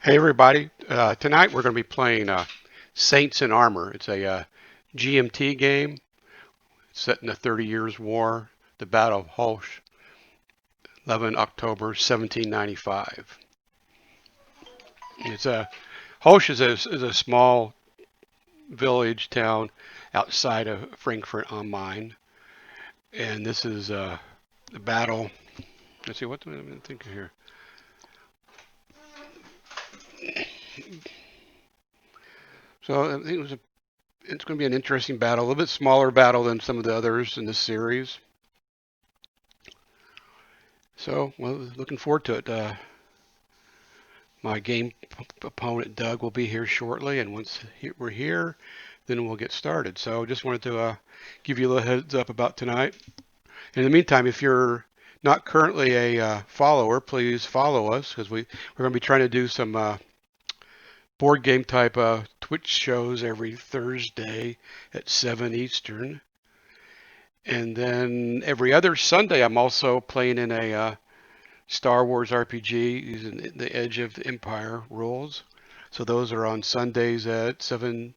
Hey everybody! Tonight we're going to be playing Saints in Armor. It's a GMT game set in the 30 Years' War, the Battle of Hochst, 11 October 1795. It's a Hochst is a small village town outside of Frankfurt am Main, and this is the battle. Let's see what do I think here. So I think it's going to be an interesting battle, a little bit smaller battle than some of the others in this series. So, well, looking forward to it. My game opponent, Doug, will be here shortly, and once we're here, then we'll get started. So, just wanted to give you a little heads up about tonight. In the meantime, if you're not currently a follower, please follow us because we're going to be trying to do some board game type Twitch shows every Thursday at 7 Eastern. And then every other Sunday, I'm also playing in a Star Wars RPG using the Edge of Empire rules. So those are on Sundays at 7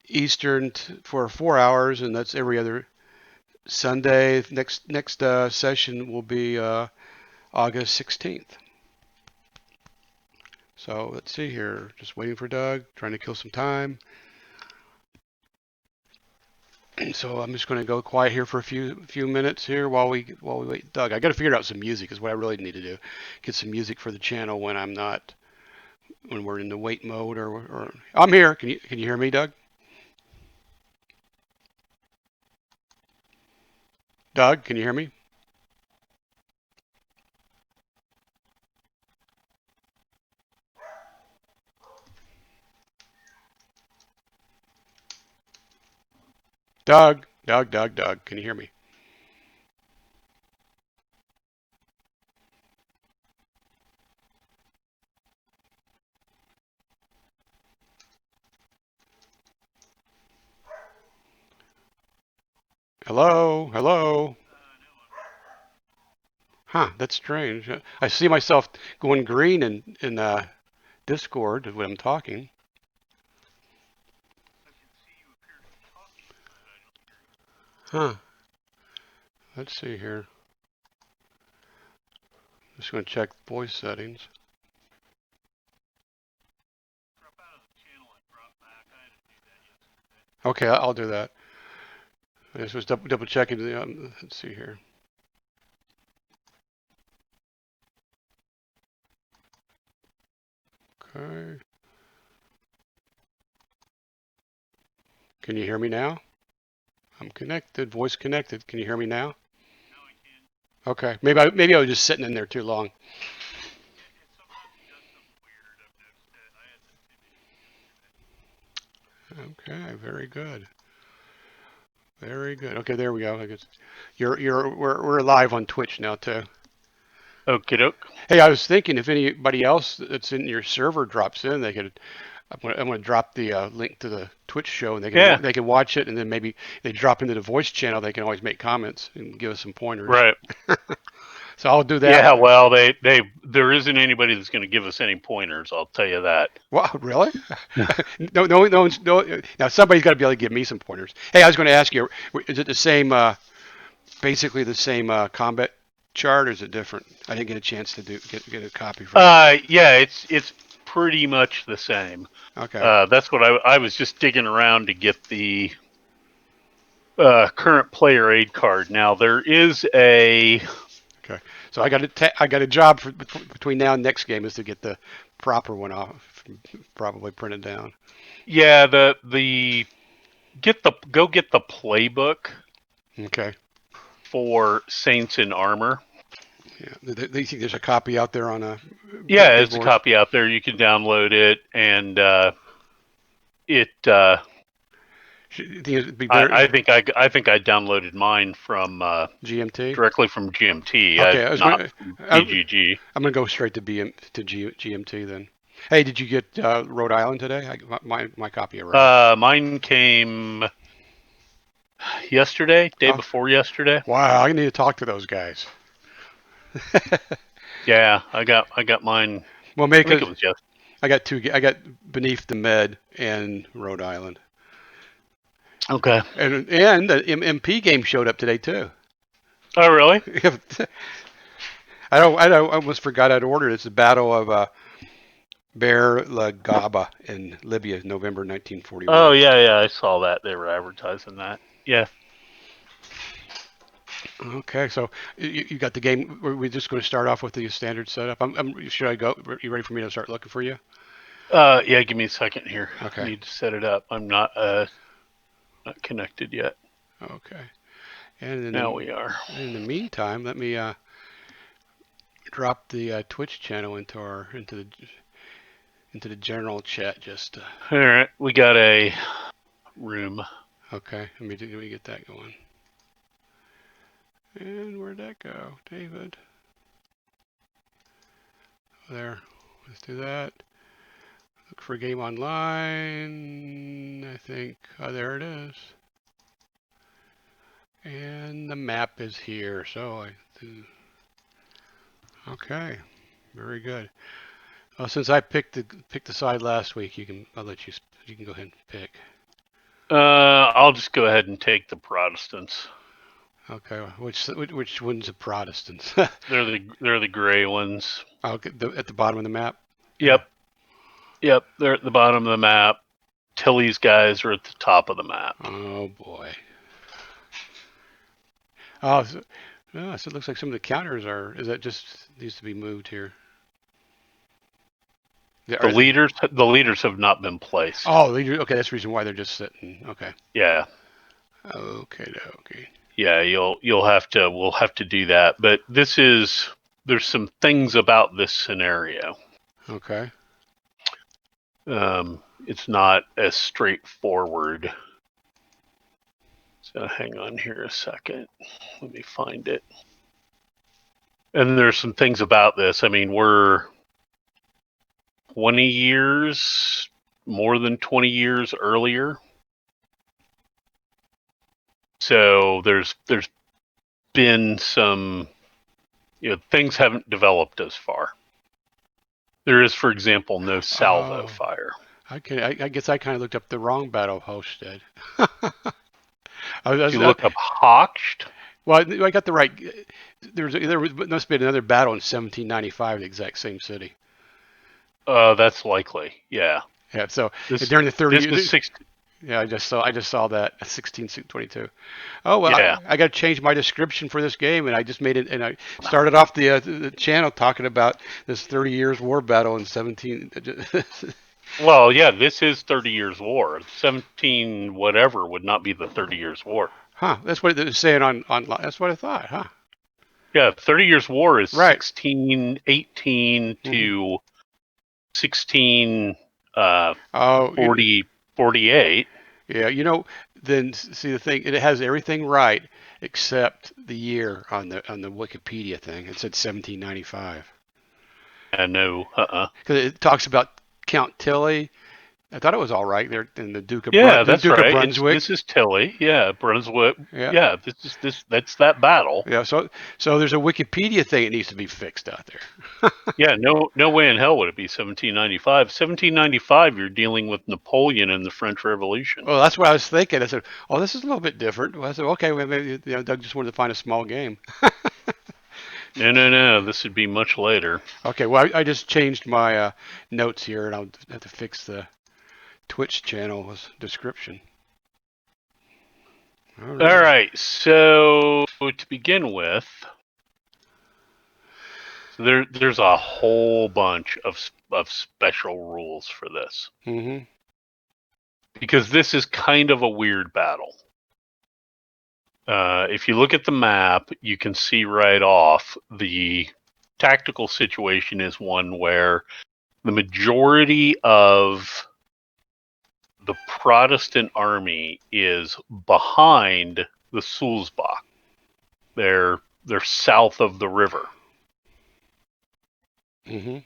Eastern for 4 hours, and that's every other Sunday. Next session will be August 16th. So let's see here. Just waiting for Doug, trying to kill some time. So I'm just going to go quiet here for a few minutes here while we wait. Doug, I got to figure out some music is what I really need to do. Get some music for the channel when we're in the wait mode or I'm here. Can you hear me, Doug? Doug, can you hear me? Doug, can you hear me? Hello, hello. Huh, that's strange. I see myself going green in Discord when I'm talking. Huh. Let's see here. Just going to check voice settings. Okay, I'll do that. I just was double checking. Let's see here. Okay. Can you hear me now? I'm connected. Voice connected. Can you hear me now? Okay. Maybe I was just sitting in there too long. Okay. Very good. Very good. Okay. There we go. I guess we're live on Twitch now too. Okie doke. Hey, I was thinking if anybody else that's in your server drops in, they could. I'm going to drop the link to the Twitch show, and they can watch it, and then maybe they drop into the voice channel. They can always make comments and give us some pointers. Right. So I'll do that. Yeah, well, there isn't anybody that's going to give us any pointers. I'll tell you that. Wow, really? No. Now somebody's got to be able to give me some pointers. Hey, I was going to ask you, is it the same, basically the same combat chart, or is it different? I didn't get a chance to get a copy from it. Yeah, it's pretty much the same. Okay. That's what I was just digging around to get the current player aid card. Now there is a. Okay. So I got a job between now and next game is to get the proper one off, probably printed down. Yeah, go get the playbook. Okay. For Saints in Armor. Yeah, they think there's a copy out there on a. Yeah, there's a copy out there. You can download it, and it. I think I downloaded mine from GMT directly from GMT. Okay, not BGG. I'm gonna go straight to GMT then. Hey, did you get Rhode Island today? My copy arrived. Mine came yesterday, day before yesterday. Wow, I need to talk to those guys. Yeah, I got mine. Well, I think it was I got two. I got Beneath the Med and Rhode Island. Okay. And the MP game showed up today too. Oh, really? I almost forgot I'd ordered. It's the Battle of Bear La Gaba in Libya, November 1941. Oh, yeah. I saw that. They were advertising that. Yeah. Okay, so you got the game. We're just going to start off with the standard setup. Should I go? You ready for me to start looking for you? Yeah, give me a second here. Okay. I need to set it up. I'm not connected yet. Okay. And Now we are. in the meantime, let me drop the Twitch channel into the general chat. Just All right. We got a room. okay. Let me get that going. And where'd that go, David? There. Let's do that. Look for game online. I think. Oh, there it is. And the map is here. So okay, very good. Since I picked the side last week, I'll let you can go ahead and pick. I'll just go ahead and take the Protestants. Okay, which one's the Protestants? They're the gray ones. Oh, at the bottom of the map. Yep. They're at the bottom of the map. Tilly's guys are at the top of the map. Oh boy. Oh, so it looks like some of the counters are. Is that just needs to be moved here? The leaders have not been placed. Oh, okay. That's the reason why they're just sitting. Okay. Yeah. Okay. Yeah, we'll have to do that. But there's some things about this scenario. Okay. It's not as straightforward. So hang on here a second. Let me find it. And there's some things about this. I mean, we're 20 years, more than 20 years earlier. So there's been some, things haven't developed as far. There is, for example, no salvo fire. Okay, I guess I kind of looked up the wrong Battle of Hochst. Did you look up Hochst? Well, I got the right. There must have been another battle in 1795 in the exact same city. That's likely. Yeah. Yeah. So during the 30 years. Yeah, I just saw that 1622. Oh well, yeah. I got to change my description for this game, and I just made it. And I started off the channel talking about this 30 years war battle in 17. Well, yeah, this is 30 years war. 17 whatever would not be the 30 years war. Huh? That's what it's saying on. That's what I thought. Huh? Yeah, 30 years war is right. 1618 to 48. Yeah, then see the thing. It has everything right except the year on the Wikipedia thing. It said 1795. No, Because it talks about Count Tilly. I thought it was all right there in the Duke of that's Duke right. of Brunswick. This is Tilly. Yeah, Brunswick. Yeah, that's that battle. Yeah, so there's a Wikipedia thing that needs to be fixed out there. Yeah, no way in hell would it be 1795. 1795, you're dealing with Napoleon and the French Revolution. Well, that's what I was thinking. I said, oh, this is a little bit different. Well, I said, okay, well, maybe Doug just wanted to find a small game. No. This would be much later. Okay, well, I just changed my notes here, and I'll have to fix the Twitch channel's description. All right. So to begin with, there's a whole bunch of special rules for this. Mm-hmm. Because this is kind of a weird battle. If you look at the map, you can see right off the tactical situation is one where the majority of the Protestant army is behind the Sulzbach. They're south of the river. Mm-hmm.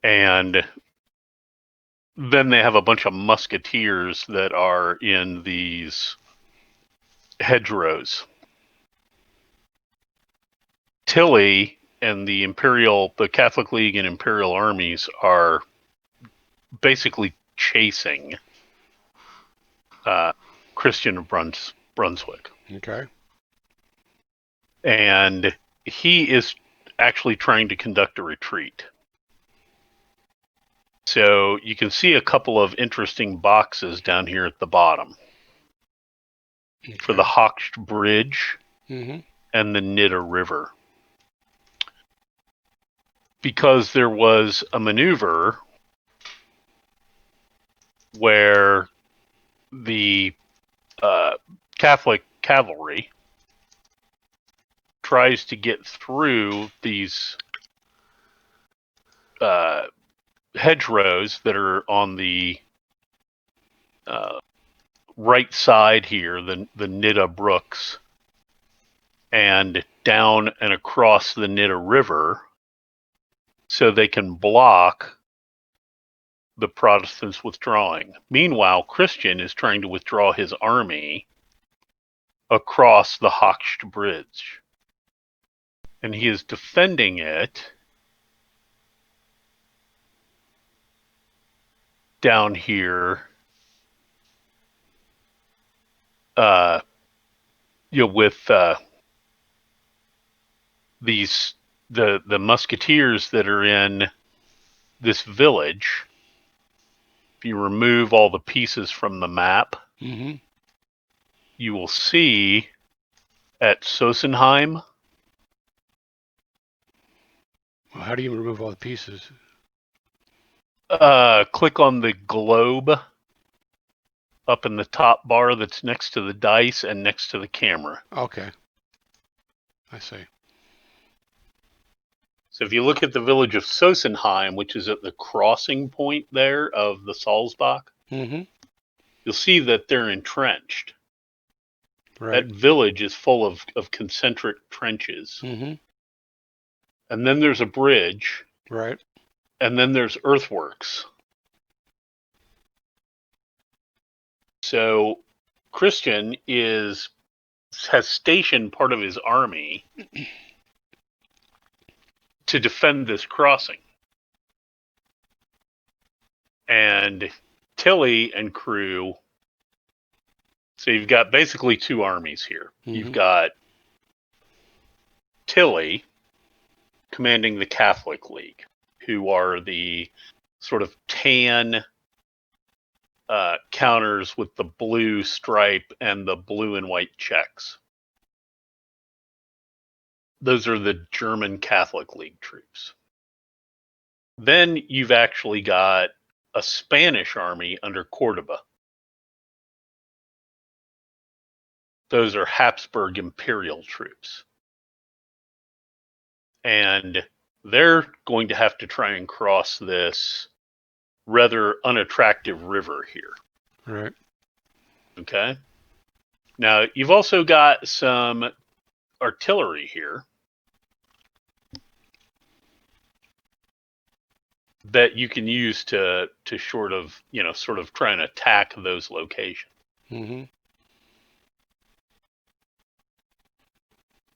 And then they have a bunch of musketeers that are in these hedgerows. Tilly the Catholic League and Imperial armies are basically chasing Christian of Brunswick. Okay. And he is actually trying to conduct a retreat. So you can see a couple of interesting boxes down here at the bottom for the Hochst Bridge and the Nidda River. Because there was a maneuver where the Catholic cavalry tries to get through these hedgerows that are on the right side here, the Nidda Brooks, and down and across the Nidda River, so they can block the Protestants withdrawing. Meanwhile, Christian is trying to withdraw his army across the Hochst Bridge. And he is defending it down here, with the musketeers that are in this village. If you remove all the pieces from the map, you will see at Sossenheim. Well, how do you remove all the pieces? Click on the globe up in the top bar that's next to the dice and next to the camera. Okay. I see. So if you look at the village of Sossenheim, which is at the crossing point there of the Salzbach, you'll see that they're entrenched. Right. That village is full of concentric trenches. And then there's a bridge. Right. And then there's earthworks. So Christian has stationed part of his army to defend this crossing. And Tilly and crew, so you've got basically two armies here. You've got Tilly commanding the Catholic League, who are the sort of tan counters with the blue stripe and the blue and white checks. Those are the German Catholic League troops. Then you've actually got a Spanish army under Cordoba. Those are Habsburg Imperial troops. And they're going to have to try and cross this rather unattractive river here. Right. Okay. Now, you've also got some artillery here that you can use to sort of try and attack those locations.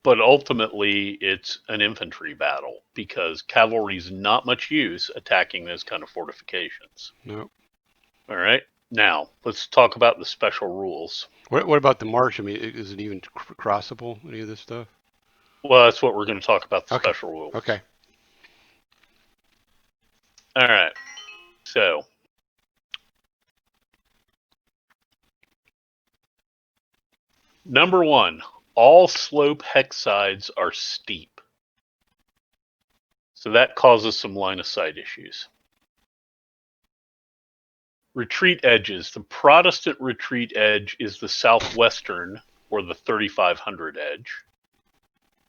But ultimately, it's an infantry battle because cavalry's not much use attacking those kind of fortifications. No. All right. Now, let's talk about the special rules. What about the march? I mean, is it even crossable, any of this stuff? Well, that's what we're going to talk about, the special rules. Okay. All right. So, number one, all slope hex sides are steep. So that causes some line of sight issues. Retreat edges. The Protestant retreat edge is the southwestern, or the 3500 edge.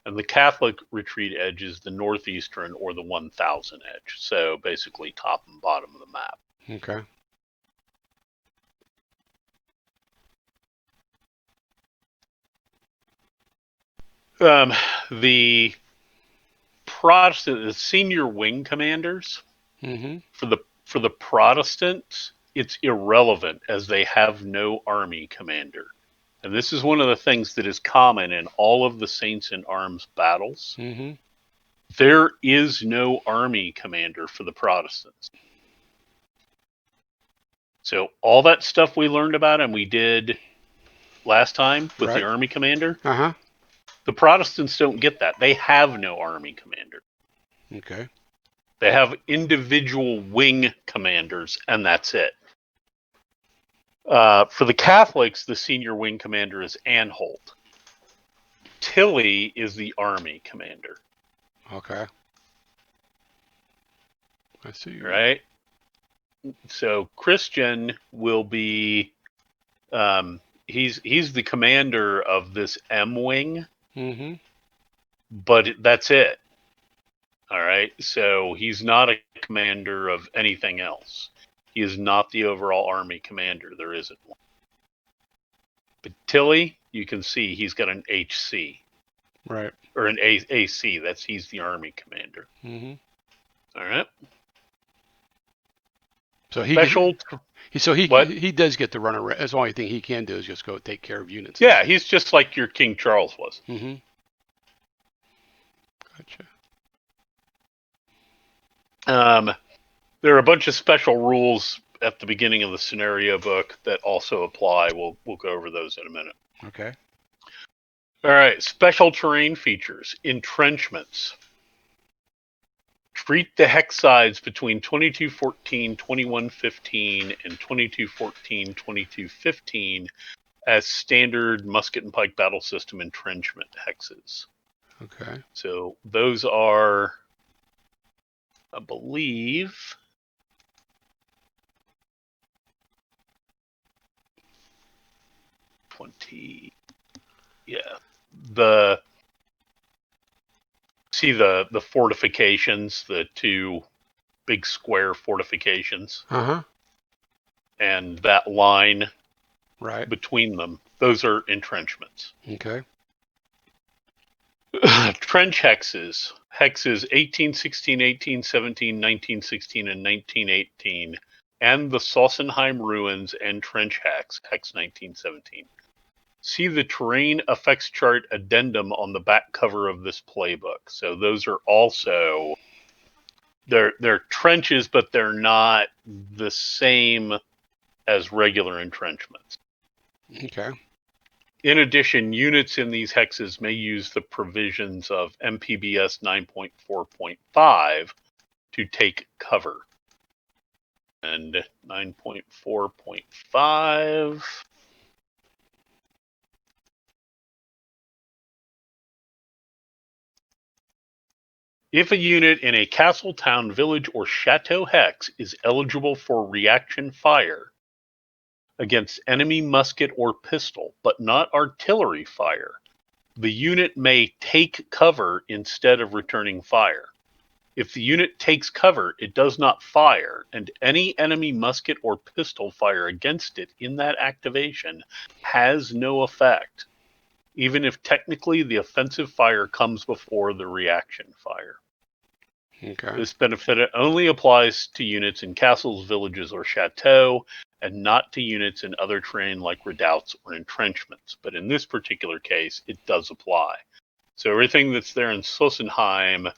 And the Catholic retreat edge is the northeastern, or the 1000 edge. So basically top and bottom of the map. Okay. The Protestant, the senior wing commanders, for the Protestants, it's irrelevant as they have no army commander. And this is one of the things that is common in all of the Saints in Arms battles. There is no army commander for the Protestants. So all that stuff we learned about and we did last time with Right. the army commander, Uh-huh. the Protestants don't get that. They have no army commander. Okay. They have individual wing commanders, and that's it. For the Catholics, the senior wing commander is Anhalt. Tilly is the army commander. Okay. I see. Right? So Christian will be he's the commander of this M wing, Mm-hmm. but that's it. All right. So he's not a commander of anything else. He is not the overall army commander. There isn't one. But Tilly, you can see he's got an HC. Right. Or an AC. He's the army commander. Mm-hmm. All right. So Special. What? he does get to run around. That's the only thing he can do is just go take care of units. Yeah, he's just like your King Charles was. Mm-hmm. Gotcha. There are a bunch of special rules at the beginning of the scenario book that also apply. We'll go over those in a minute. Okay. All right, special terrain features. Entrenchments. Treat the hex sides between 2214, 2115, and 2214, 2215 as standard musket and pike battle system entrenchment hexes. Okay. So those are, I believe, the fortifications, the two big square fortifications, Uh-huh. and that line Right. between them, those are entrenchments. Okay. Trench hexes 1816, 1817, 1916, and 1918, and the Sossenheim ruins and trench hex 1917. See the terrain effects chart addendum on the back cover of this playbook. So those are also they're trenches, but they're not the same as regular entrenchments. Okay. In addition, units in these hexes may use the provisions of MPBS 9.4.5 to take cover. And 9.4.5. If a unit in a castle, town, village, or chateau hex is eligible for reaction fire against enemy musket or pistol, but not artillery fire, the unit may take cover instead of returning fire. If the unit takes cover, it does not fire, and any enemy musket or pistol fire against it in that activation has no effect, even if technically the offensive fire comes before the reaction fire. Okay. This benefit only applies to units in castles, villages, or chateaux, and not to units in other terrain like redoubts or entrenchments. But in this particular case, it does apply. So everything that's there in Sossenheim,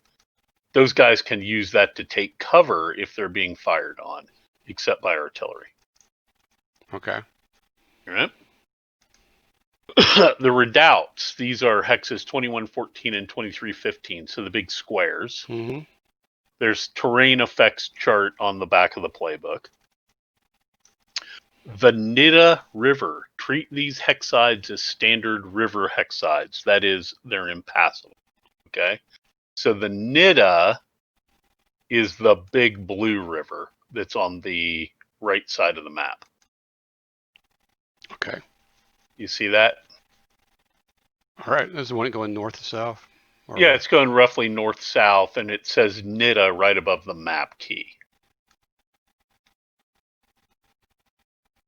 those guys can use that to take cover if they're being fired on, except by artillery. Okay. All right. The redoubts, these are hexes 2114 and 2315, so the big squares. Mm-hmm. There's terrain effects chart on the back of the playbook. The Nidda River. Treat these hex sides as standard river hex sides. That is, they're impassable. Okay? So the Nidda is the big blue river that's on the right side of the map. Okay. You see that? All right. This is the one going north to south. Yeah, it's going roughly north-south, and it says Nidda right above the map key.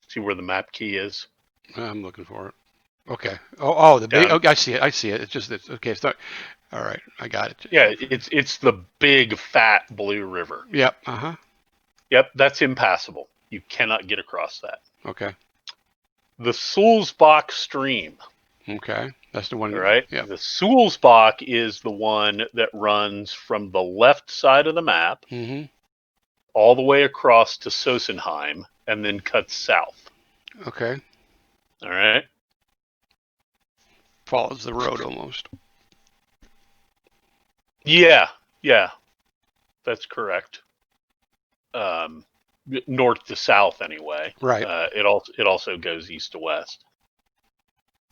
See where the map key is? I'm looking for it. Okay. Oh, the big. Down. Okay, I see it. I see it. It's just it's okay. It's not. All right. I got it. Yeah, it's the big fat blue river. Yep. Uh-huh. Yep, that's impassable. You cannot get across that. Okay. The Sulzbach stream. Okay. That's the one. All right. Yeah. The Sulzbach is the one that runs from the left side of the map Mm-hmm. all the way across to Sossenheim and then cuts south. Okay. All right. Follows the road almost. Yeah. Yeah. That's correct. North to south, anyway. Right. It also goes east to west.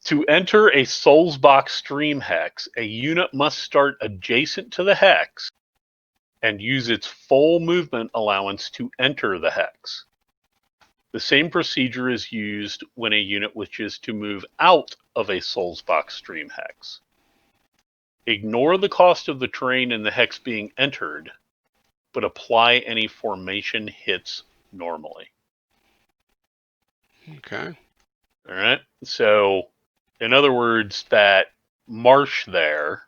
To enter a Sulzbach stream hex, a unit must start adjacent to the hex and use its full movement allowance to enter the hex. The same procedure is used when a unit wishes to move out of a Sulzbach stream hex. Ignore the cost of the terrain in the hex being entered, but apply any formation hits normally. Okay. All right. So, in other words, that marsh there,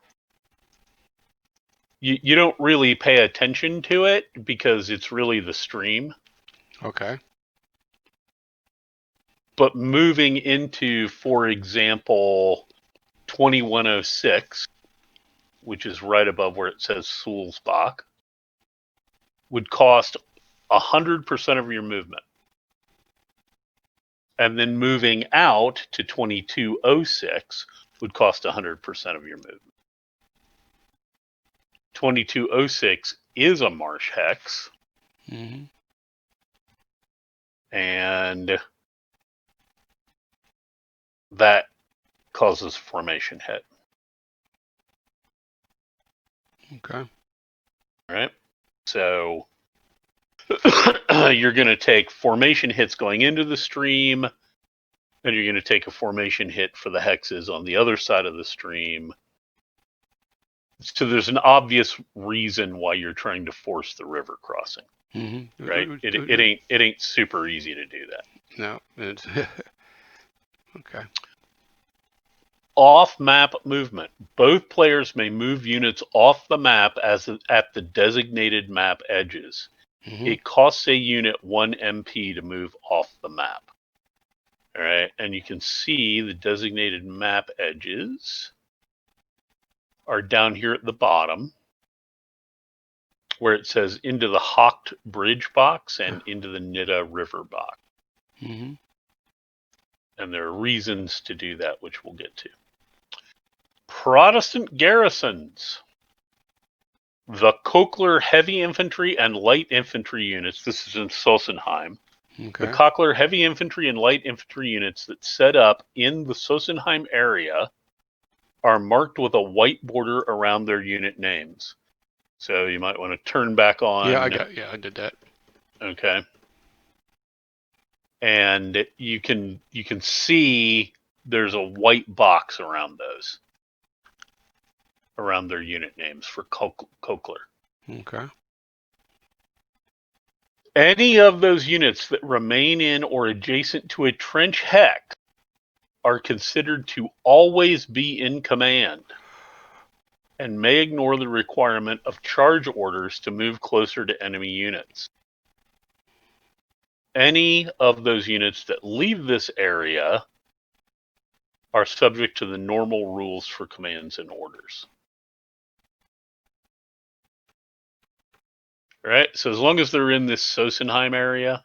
you don't really pay attention to it because it's really the stream. Okay. But moving into, for example, 2106, which is right above where it says Sulzbach, would cost 100% of your movement. And then moving out to 2206 would cost 100% of your movement. 2206 is a marsh hex, Mm-hmm. and that causes formation hit. Okay. All right. So you're going to take formation hits going into the stream, and you're going to take a formation hit for the hexes on the other side of the stream. So there's an obvious reason why you're trying to force the river crossing, Mm-hmm. right? It ain't super easy to do that. No. It's okay. Off-map movement. Both players may move units off the map as at the designated map edges. Mm-hmm. It costs a unit 1 MP to move off the map. All right, and you can see the designated map edges are down here at the bottom, where it says into the Hochst bridge box and into the Nidda river box. Mm-hmm. And there are reasons to do that, which we'll get to. Protestant garrisons. The Kochler heavy infantry and light infantry units, this is in Sossenheim. Okay. The Kochler heavy infantry and light infantry units that set up in the Sossenheim area are marked with a white border around their unit names. So you might want to turn back on. Yeah, I did that. Okay. And you can see there's a white box around those, around their unit names for Kochler. Okay. Any of those units that remain in or adjacent to a trench hex are considered to always be in command and may ignore the requirement of charge orders to move closer to enemy units. Any of those units that leave this area are subject to the normal rules for commands and orders. All right, so as long as they're in this Sossenheim area,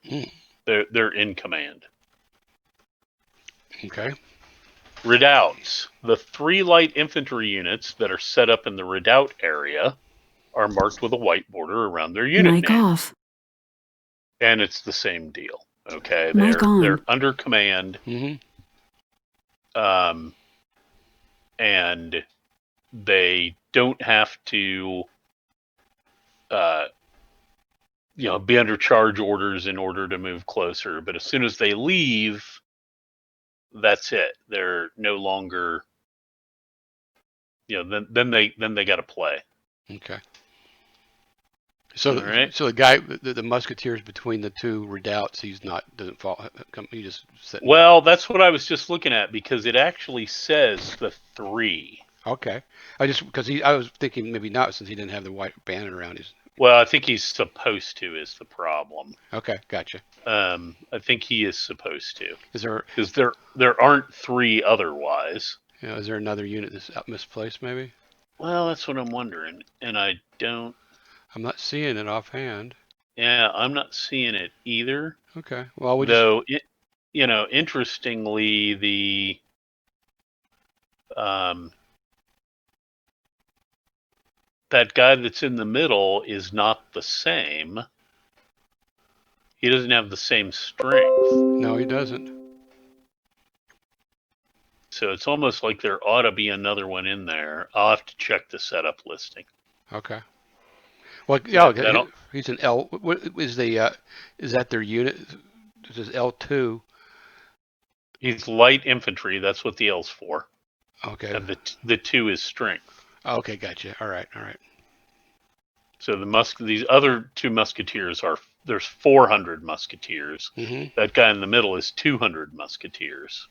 they're in command. Okay. Redoubts. The 3 light infantry units that are set up in the redoubt area are marked with a white border around their unit Mic name. off. And it's the same deal. Okay, Mic on. they're under command. Mm-hmm. And they don't have to be under charge orders in order to move closer. But as soon as they leave, that's it. They're no longer, then they got to play. Okay. So, All right. so the guy, the musketeers between the two redoubts, doesn't fall. He just sitting. Well, that's what I was just looking at because it actually says the 3. Okay. I was thinking maybe not since he didn't have the white banner around his. Well, I think he's supposed to is the problem. Okay, gotcha. I think he is supposed to. Is there? Because there aren't 3 otherwise. Is there another unit that's out misplaced maybe? Well, that's what I'm wondering, and I don't. I'm not seeing it offhand. Yeah, I'm not seeing it either. Okay. Well, we just. Though, interestingly, the that guy that's in the middle is not the same. He doesn't have the same strength. No, he doesn't. So it's almost like there ought to be another one in there. I'll have to check the setup listing. Okay. Well, yeah, That okay, that'll he's an L. What is the? Is that their unit? This is L2. He's light infantry. That's what the L's for. Okay. And the 2 is strength. Okay, gotcha. All right, all right. So these other 2 musketeers there's 400 musketeers. Mm-hmm. That guy in the middle is 200 musketeers.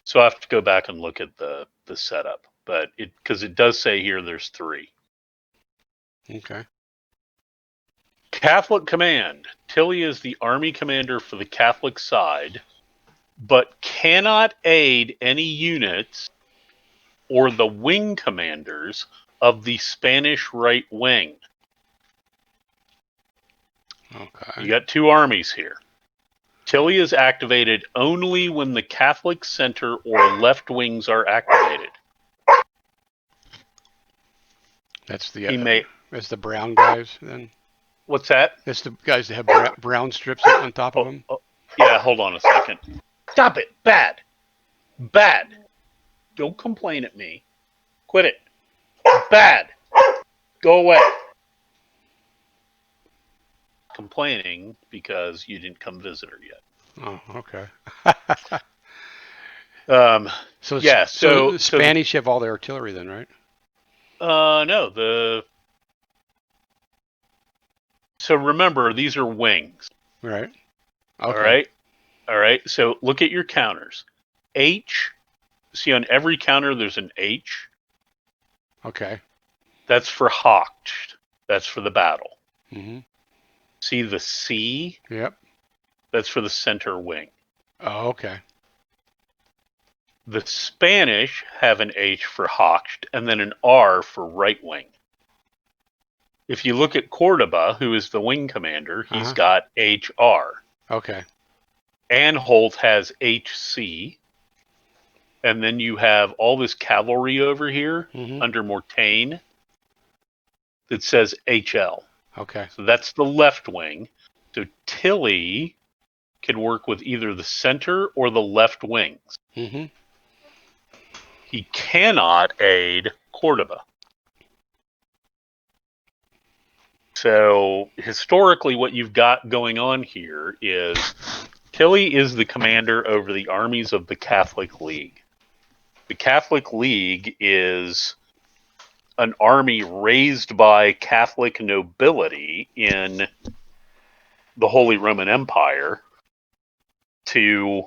So I have to go back and look at the setup, but because it does say here there's 3. Okay. Catholic command. Tilly is the army commander for the Catholic side, but cannot aid any units or the wing commanders of the Spanish right wing. Okay. You got 2 armies here. Tilly is activated only when the Catholic center or left wings are activated. That's He may. that's the brown guys then. What's that? That's the guys that have brown strips on top of them. Yeah, hold on a second. Stop it. Bad. Don't complain at me. Quit it. Bad. Go away. Complaining because you didn't come visit her yet. Oh, okay. So yeah, so the Spanish have all the artillery then, right? No, so remember these are wings. Right. Okay. All right. So look at your counters. H. See on every counter there's an H. Okay. That's for Hochst. That's for the battle. Mm-hmm. See the C? Yep. That's for the center wing. Oh, okay. The Spanish have an H for Hochst and then an R for right wing. If you look at Cordoba, who is the wing commander, he's got HR. Okay. Anhalt has HC. And then you have all this cavalry over here under Mortain that says HL. Okay. So that's the left wing. So Tilly can work with either the center or the left wings. Mm-hmm. He cannot aid Cordoba. So historically what you've got going on here is Tilly is the commander over the armies of the Catholic League. The Catholic League is an army raised by Catholic nobility in the Holy Roman Empire to,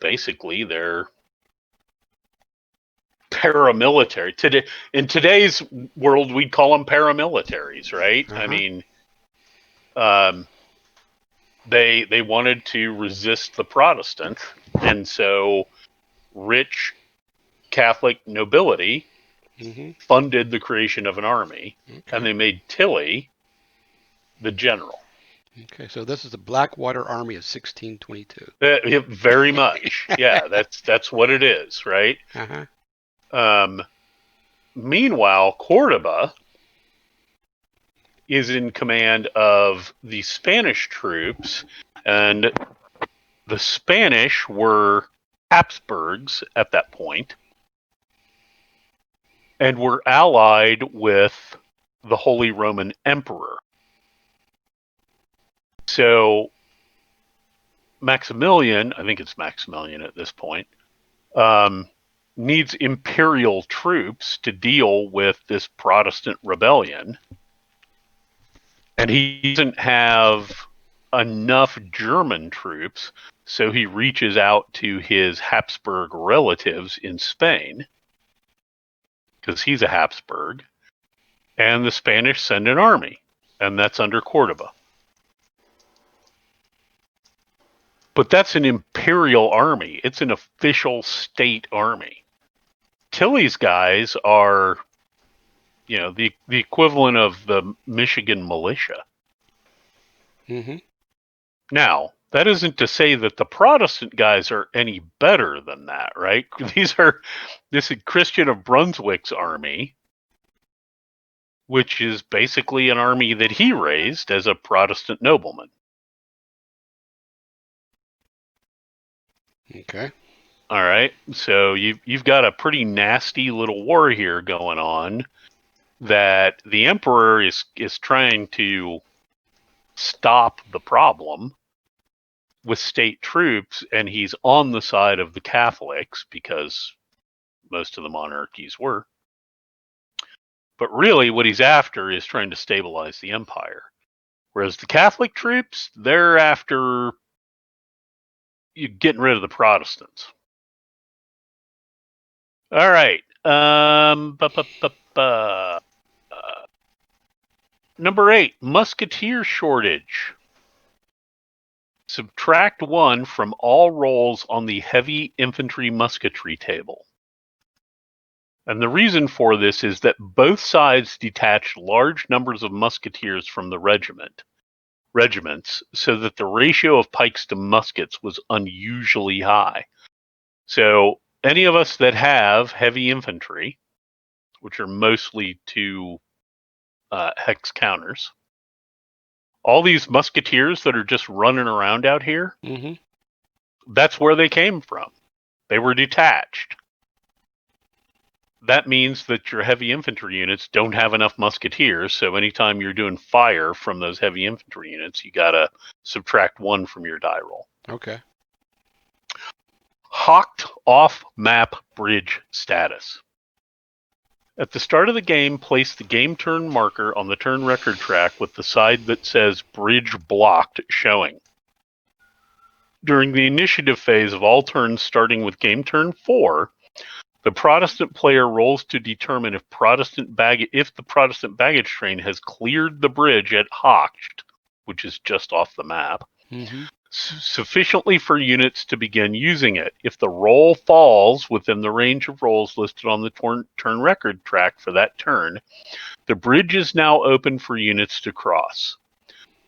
basically they're paramilitary. Today, in today's world, we'd call them paramilitaries, right? I mean, they wanted to resist the Protestants, and so rich Catholic nobility funded the creation of an army, and they made Tilly the general. Okay, so this is the Blackwater Army of 1622. Very much, yeah. That's what it is, right? Meanwhile, Cordoba is in command of the Spanish troops, and the Spanish were Habsburgs at that point, and were allied with the Holy Roman Emperor. So Maximilian, I think it's Maximilian at this point, needs imperial troops to deal with this Protestant rebellion. And he doesn't have enough German troops, so he reaches out to his Habsburg relatives in Spain, because he's a Habsburg, and the Spanish send an army, and that's under Cordoba. But that's an imperial army. It's an official state army. Tilly's guys are, the equivalent of the Michigan militia. Mm-hmm. Now, that isn't to say that the Protestant guys are any better than that, right? This is Christian of Brunswick's army, which is basically an army that he raised as a Protestant nobleman. Okay. All right, so you've got a pretty nasty little war here going on that the emperor is trying to stop the problem with state troops, and he's on the side of the Catholics because most of the monarchies were. But really, what he's after is trying to stabilize the empire. Whereas the Catholic troops, they're after you getting rid of the Protestants. All right. Number 8, musketeer shortage. Subtract 1 from all rolls on the heavy infantry musketry table. And the reason for this is that both sides detached large numbers of musketeers from the regiments, so that the ratio of pikes to muskets was unusually high. So any of us that have heavy infantry, which are mostly 2 hex counters, all these musketeers that are just running around out here, Mm-hmm. that's where they came from. They were detached. That means that your heavy infantry units don't have enough musketeers, so anytime you're doing fire from those heavy infantry units, you gotta subtract 1 from your die roll. Okay. Hochst off-map bridge status. At the start of the game, place the game turn marker on the turn record track with the side that says bridge blocked showing. During the initiative phase of all turns starting with game turn 4, the Protestant player rolls to determine if the Protestant baggage train has cleared the bridge at Hochst, which is just off the map, Mm-hmm. sufficiently for units to begin using it. If the roll falls within the range of rolls listed on the turn record track for that turn, the bridge is now open for units to cross.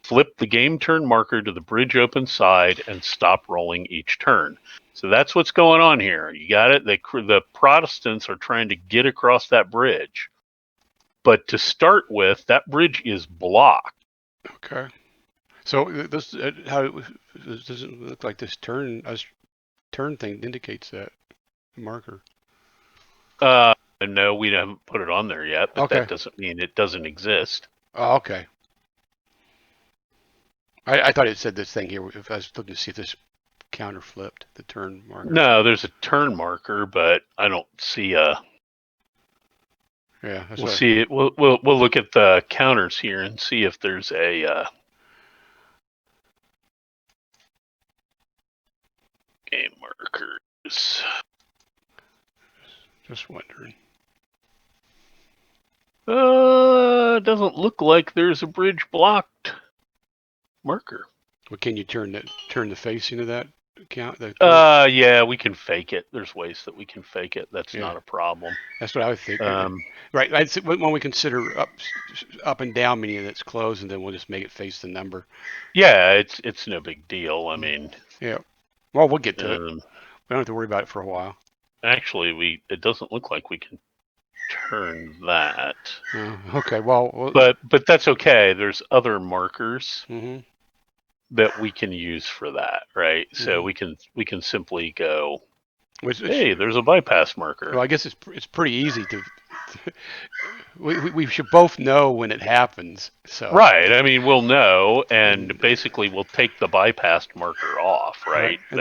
Flip the game turn marker to the bridge open side and stop rolling each turn. So that's what's going on here. You got it? The Protestants are trying to get across that bridge. But to start with, that bridge is blocked. Okay. So this how does it look like this turn thing indicates that marker? No, we haven't put it on there yet, but Okay. that doesn't mean it doesn't exist. Oh, okay. I thought it said this thing here. If I was looking to see if this counter flipped the turn marker. No, there's a turn marker, but I don't see a. Yeah. That's We'll what see it. We'll look at the counters here and see if there's a game markers. just wondering. Doesn't look like there's a bridge blocked marker. Well, can you turn the facing of that count? Yeah, we can fake it. There's ways that we can fake it. That's not a problem. That's what I was thinking. Right. When we consider up and down, meaning that's closed, and then we'll just make it face the number. Yeah, it's no big deal. I mean. Yeah. Well, we'll get to it. We don't have to worry about it for a while. Actually, it doesn't look like we can turn that. Okay. Well. But that's okay. There's other markers. Mm-hmm. That we can use for that, right? Mm-hmm. So we can simply go, hey, there's a bypass marker. Well, I guess it's pretty easy to. We should both know when it happens. So right. I mean, we'll know, and basically we'll take the bypassed marker off, right? And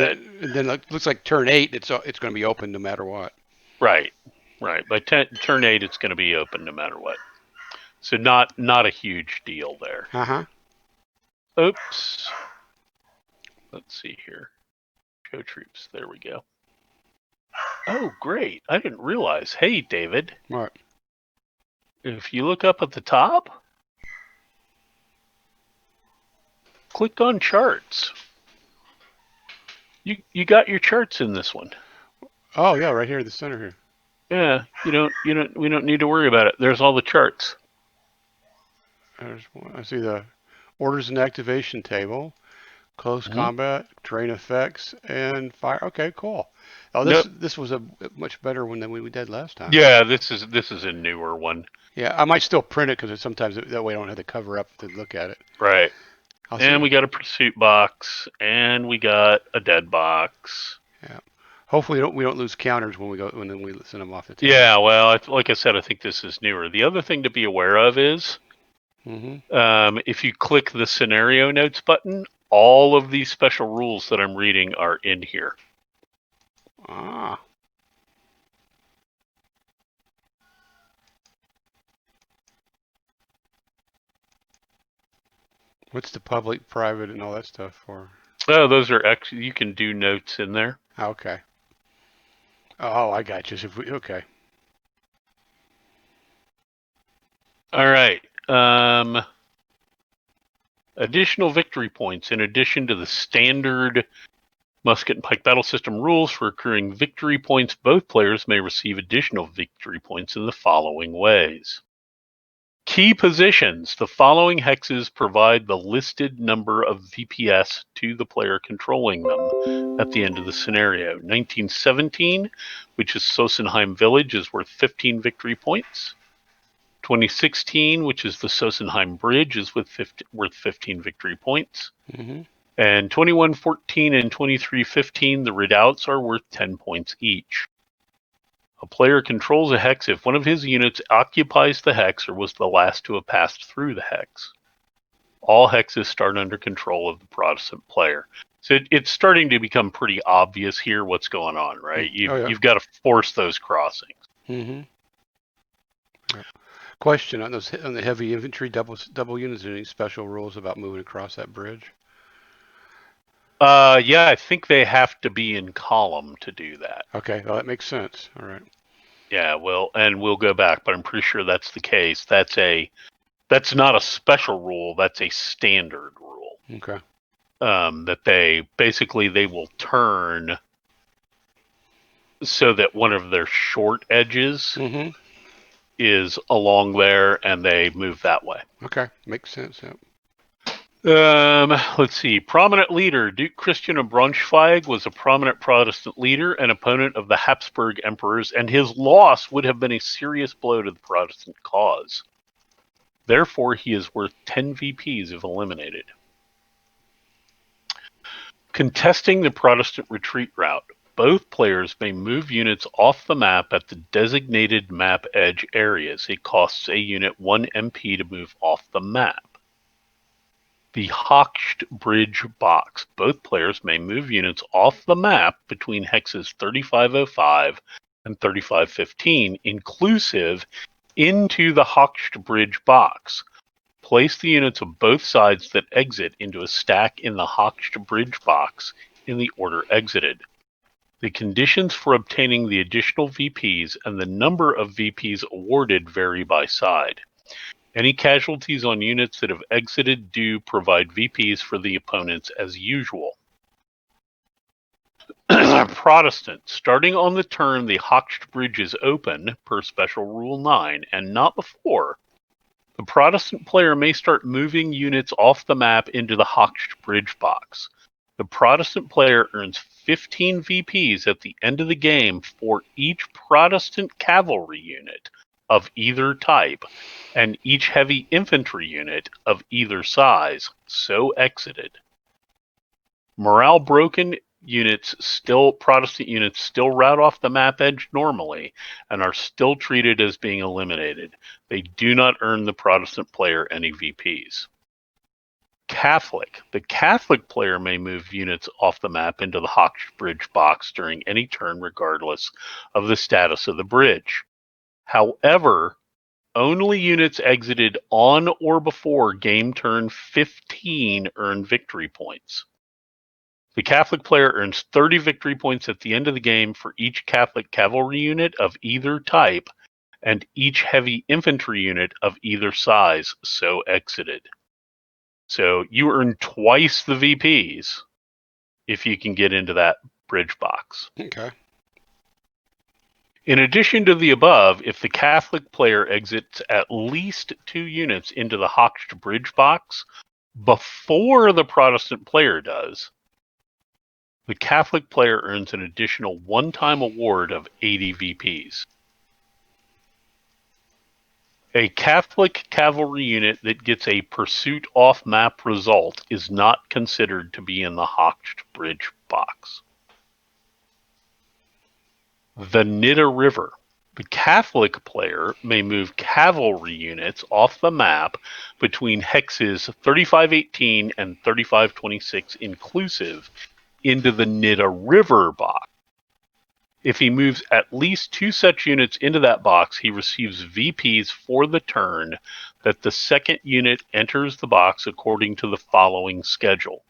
then it looks like turn 8. It's going to be open no matter what. Right. By turn 8, it's going to be open no matter what. So not a huge deal there. Oops. Let's see here. Show troops. There we go. Oh, great. I didn't realize. Hey, David. What? If you look up at the top, click on charts. You got your charts in this one. Oh yeah, right here in the center here. Yeah, we don't need to worry about it. There's all the charts. There's one. I see the orders and activation table, close Mm-hmm. combat, terrain effects, and fire. Okay, cool. Oh, Nope. this was a much better one than we did last time. Yeah, this is a newer one. Yeah, I might still print it because sometimes that way I don't have to cover up to look at it. Right. I'll see. And we got a pursuit box, and we got a dead box. Yeah. Hopefully we don't lose counters when we send them off the table. Yeah, well, like I said, I think this is newer. The other thing to be aware of is Mm-hmm. if you click the scenario notes button, all of these special rules that I'm reading are in here. Ah. What's the public, private, and all that stuff for? Oh, those are actually, you can do notes in there. Okay. Oh, I got you. Okay. All right. Additional victory points in addition to the standard musket and pike battle system rules for accruing victory points. Both players may receive additional victory points in the following ways. Key positions. The following hexes provide the listed number of VPS to the player controlling them at the end of the scenario. 1917, which is Sossenheim Village, is worth 15 victory points. 2016, which is the Sossenheim Bridge, is worth 15 victory points. Mm-hmm. And 2114 and 2315, the redoubts, are worth 10 points each. A player controls a hex if one of his units occupies the hex or was the last to have passed through the hex. All hexes start under control of the Protestant player. So it's starting to become pretty obvious here what's going on, right? You've got to force those crossings. Mm-hmm. Question on the heavy infantry double units. Any special rules about moving across that bridge? Yeah, I think they have to be in column to do that. Okay, well that makes sense. All right. Yeah, well, and we'll go back, but I'm pretty sure that's the case. That's not a special rule. That's a standard rule. Okay. That they will turn so that one of their short edges Mm-hmm. is along there, and they move that way. Okay, makes sense. Yep. Let's see. Prominent leader Duke Christian of Braunschweig was a prominent Protestant leader and opponent of the Habsburg emperors, and his loss would have been a serious blow to the Protestant cause. Therefore, he is worth 10 VPs if eliminated. Contesting the Protestant retreat route. Both players may move units off the map at the designated map edge areas. It costs a unit 1 MP to move off the map. The Hochst Bridge box. Both players may move units off the map between hexes 3505 and 3515, inclusive, into the Hochst Bridge box. Place the units of both sides that exit into a stack in the Hochst Bridge box in the order exited. The conditions for obtaining the additional VPs and the number of VPs awarded vary by side. Any casualties on units that have exited do provide VPs for the opponents as usual. Protestant. Starting on the turn the Hochst Bridge is open, per Special Rule 9, and not before, the Protestant player may start moving units off the map into the Hochst Bridge box. The Protestant player earns 15 VPs at the end of the game for each Protestant cavalry unit of either type and each heavy infantry unit of either size so exited. Morale broken Protestant units still route off the map edge normally and are still treated as being eliminated. They do not earn the Protestant player any VPs. Catholic. The Catholic player may move units off the map into the Hochst Bridge box during any turn regardless of the status of the bridge. However, only units exited on or before game turn 15 earn victory points. The Catholic player earns 30 victory points at the end of the game for each Catholic cavalry unit of either type and each heavy infantry unit of either size so exited. So you earn twice the VPs if you can get into that bridge box. Okay. In addition to the above, if the Catholic player exits at least 2 units into the Hochst bridge box before the Protestant player does, the Catholic player earns an additional one-time award of 80 VPs. A Catholic cavalry unit that gets a pursuit off-map result is not considered to be in the Hochst bridge box. The Nidda River. The Catholic player may move cavalry units off the map between hexes 3518 and 3526 inclusive into the Nidda River box. If he moves at least 2 such units into that box, he receives VPs for the turn that the second unit enters the box according to the following schedule.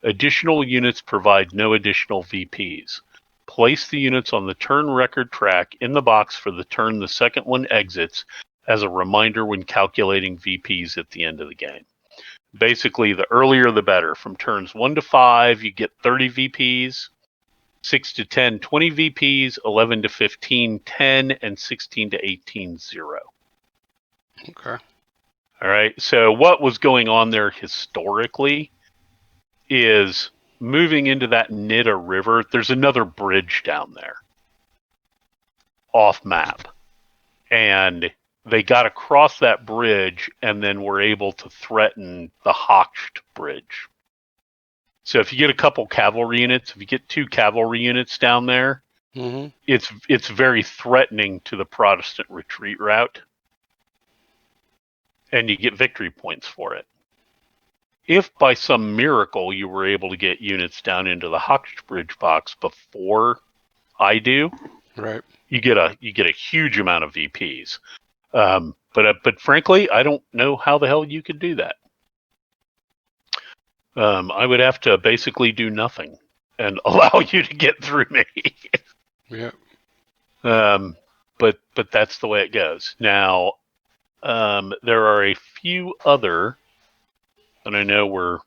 Additional units provide no additional VPs. Place the units on the turn record track in the box for the turn the second one exits as a reminder when calculating VPs at the end of the game. Basically, the earlier the better. From turns 1 to 5, you get 30 VPs. 6 to 10, 20 VPs, 11 to 15, 10, and 16 to 18, 0. Okay. All right, so what was going on there historically is moving into that Nidda River, there's another bridge down there off map. And they got across that bridge and then were able to threaten the Hochst bridge. So if you get a couple cavalry units, if you get 2 cavalry units down there, it's very threatening to the Protestant retreat route. And you get victory points for it. If by some miracle you were able to get units down into the Hochst bridge box before I do, right, you get a huge amount of VPs. But frankly, I don't know how the hell you could do that. I would have to basically do nothing and allow you to get through me. Yeah. But that's the way it goes. Now, there are a few other, and I know we're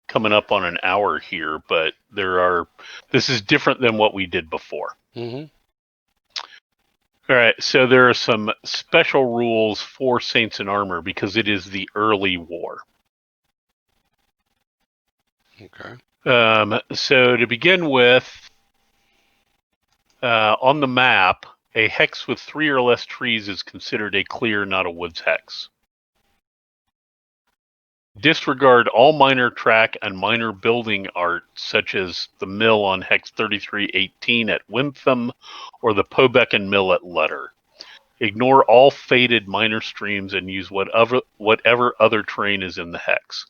coming up on an hour here, but this is different than what we did before. Mm-hmm. All right, so there are some special rules for Saints in Armor because it is the early war. Okay. So to begin with, on the map, a hex with 3 or less trees is considered a clear, not a woods hex. Disregard all minor track and minor building art, such as the mill on hex 3318 at Wimpham or the Pobecken mill at Letter. Ignore all faded minor streams and use whatever other terrain is in the hex.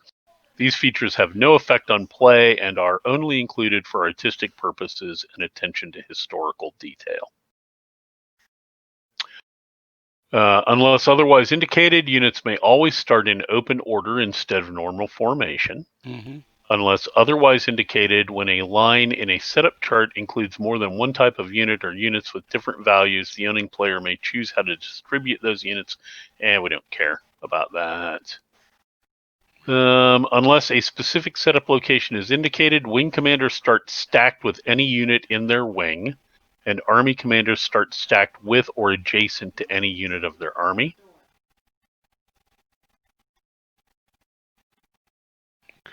These features have no effect on play and are only included for artistic purposes and attention to historical detail. Unless otherwise indicated, units may always start in open order instead of normal formation. Mm-hmm. Unless otherwise indicated, when a line in a setup chart includes more than one type of unit or units with different values, the owning player may choose how to distribute those units, and we don't care about that. Unless a specific setup location is indicated, wing commanders start stacked with any unit in their wing, and army commanders start stacked with or adjacent to any unit of their army.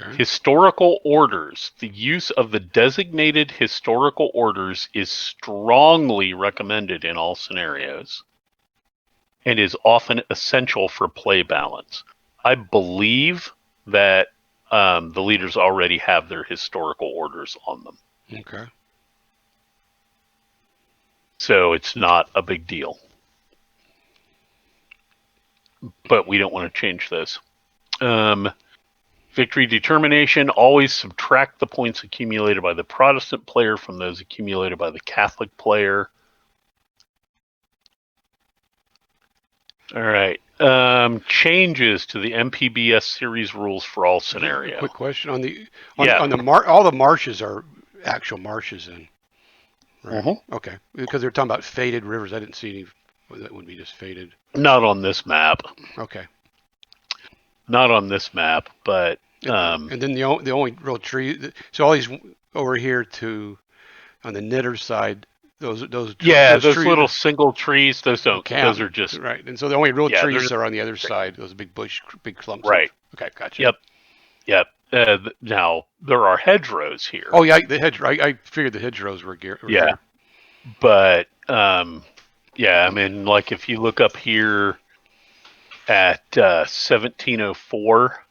Okay. Historical orders. The use of the designated historical orders is strongly recommended in all scenarios and is often essential for play balance. I believe that the leaders already have their historical orders on them. Okay. So it's not a big deal. But we don't want to change this. Victory determination, always subtract the points accumulated by the Protestant player from those accumulated by the Catholic player. All right. Changes to the MPBS series rules for all scenarios. Quick question on the all the marshes are actual marshes then. Right. Mm-hmm. Okay. Because they're talking about faded rivers. I didn't see any that would be just faded. Not on this map. Okay. Not on this map, but and then the only real tree. So all these over here to on the knitter side, those Yeah, those those trees little single trees, those don't. count, Those are just right? And so the only real yeah, they're trees just are on the other side. Those big big clumps of. right. Okay, gotcha. Yep, yep. Now there are hedgerows here. Oh yeah, the hedge. I figured the hedgerows were Yeah, here. but yeah, I mean, like if you look up here at 1704,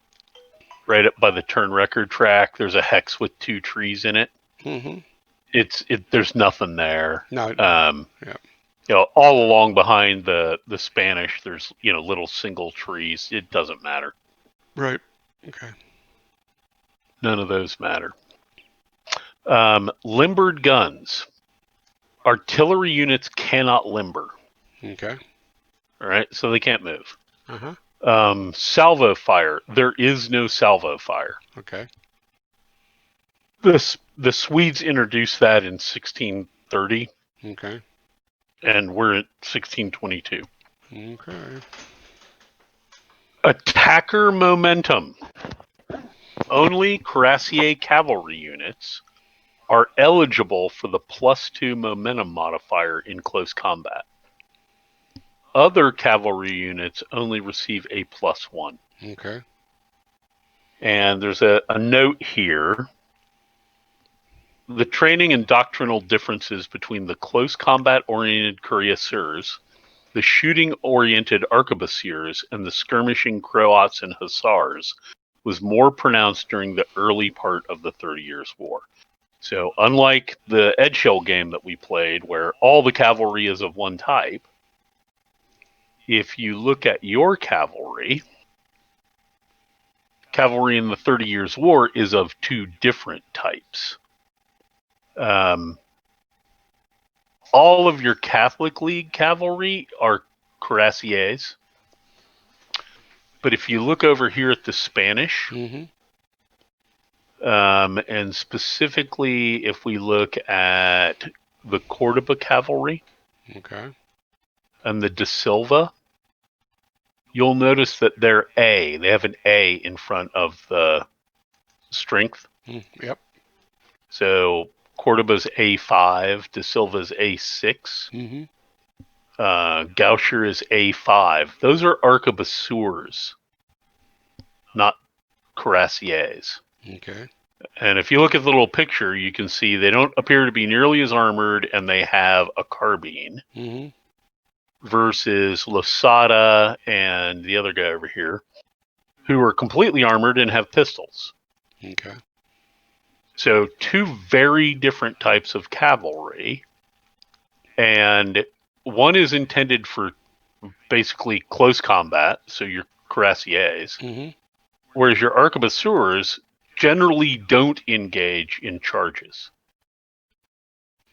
right up by the turn record track, there's a hex with 2 trees in it. Mm-hmm. There's nothing there. No, Um, yeah, all along behind the Spanish, there's little single trees. It doesn't matter. right. Okay. None of those matter. Limbered guns. Artillery units cannot limber. Okay. All right, so they can't move. Uh-huh. Salvo fire. There is no salvo fire. Okay. The Swedes introduced that in 1630, Okay. and we're at 1622. Okay. Attacker momentum. Only cuirassier cavalry units are eligible for the +2 momentum modifier in close combat. Other cavalry units only receive a +1. Okay. And there's a note here. The training and doctrinal differences between the close combat oriented cuirassiers, the shooting oriented arquebusiers, and the skirmishing Croats and hussars was more pronounced during the early part of the 30 Years' War. So unlike the Eggshell game that we played, where all the cavalry is of one type, if you look at your cavalry in the 30 Years' War is of 2 different types. All of your Catholic League cavalry are cuirassiers. But if you look over here at the Spanish, Mm-hmm. and specifically if we look at the Cordoba Cavalry Okay. and the De Silva, you'll notice that they're A. They have an A in front of the strength. Yep. So Cordoba's A5, De Silva's A6, Mm-hmm. Gaucher is A5. Those are arquebusiers, not cuirassiers. Okay. And if you look at the little picture, you can see they don't appear to be nearly as armored, and they have a carbine. Mm-hmm. Versus Losada and the other guy over here, who are completely armored and have pistols. Okay. So 2 very different types of cavalry, and one is intended for basically close combat, so your cuirassiers, Mm-hmm. whereas your arquebusiers generally don't engage in charges.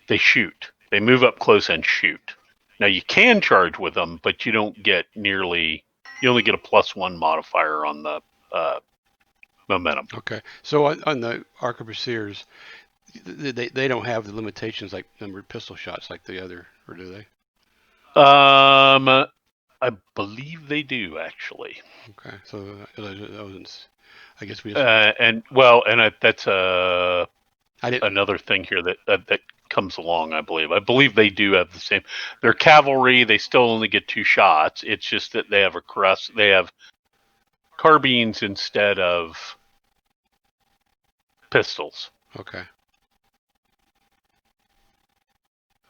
They shoot. They move up close and shoot. Now you can charge with them, but you don't get nearly. You only get a +1 modifier on the momentum. Okay. So on the arquebusiers, they don't have the limitations like numbered pistol shots like the other, or do they? I believe they do actually. Okay. So that wasn't. I guess we just. And that's I didn't. another thing here that comes along. I believe they do have the same. They're cavalry. They still only get 2 shots. It's just that they have They have carbines instead of pistols. Okay.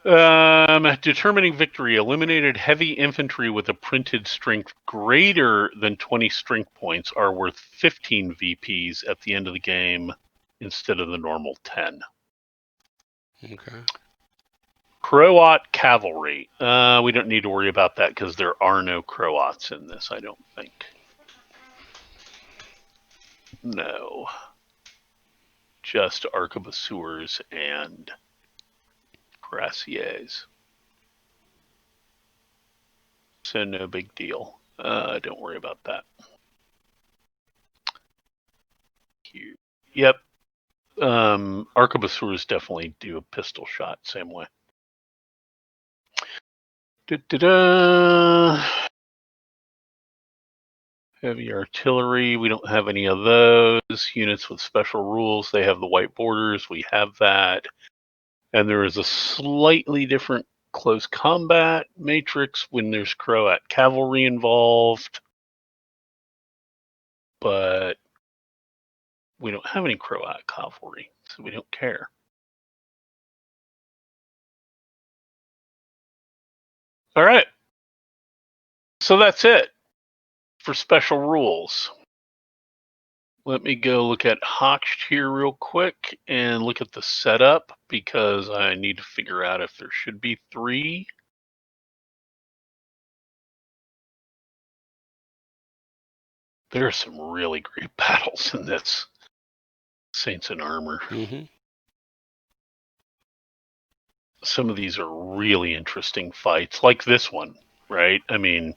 Determining victory. Eliminated heavy infantry with a printed strength greater than 20 strength points are worth 15 VPs at the end of the game instead of the normal 10. Okay. Croat cavalry. We don't need to worry about that because there are no Croats in this, I don't think. No. Just arquebusiers and cuirassiers. So no big deal. Don't worry about that. Here. Yep. Arquebusiers definitely do a pistol shot, same way. Da-da-da. Heavy artillery, we don't have any of those. Units with special rules, they have the white borders, we have that. And there is a slightly different close combat matrix when there's Croat cavalry involved. But we don't have any Croat cavalry, so we don't care. All right. So that's it for special rules. Let me go look at Hochst here real quick and look at the setup because I need to figure out if there should be 3. There are some really great battles in this Saints in Armor. Mm-hmm. Some of these are really interesting fights, like this one, right? I mean,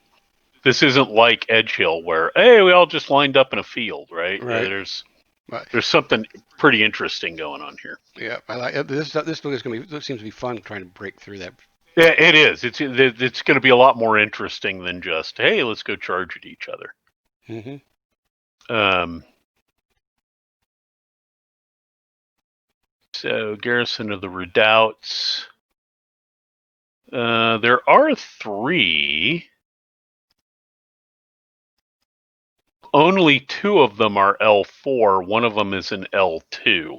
this isn't like Edgehill where, hey, we all just lined up in a field, right? Right. There's something pretty interesting going on here. Yeah, I like this. This book is going to be. It seems to be fun trying to break through that. Yeah, it is. It's going to be a lot more interesting than just, hey, let's go charge at each other. Mm-hmm. So Garrison of the Redoubts. There are 3. Only 2 of them are L4. One of them is an L2.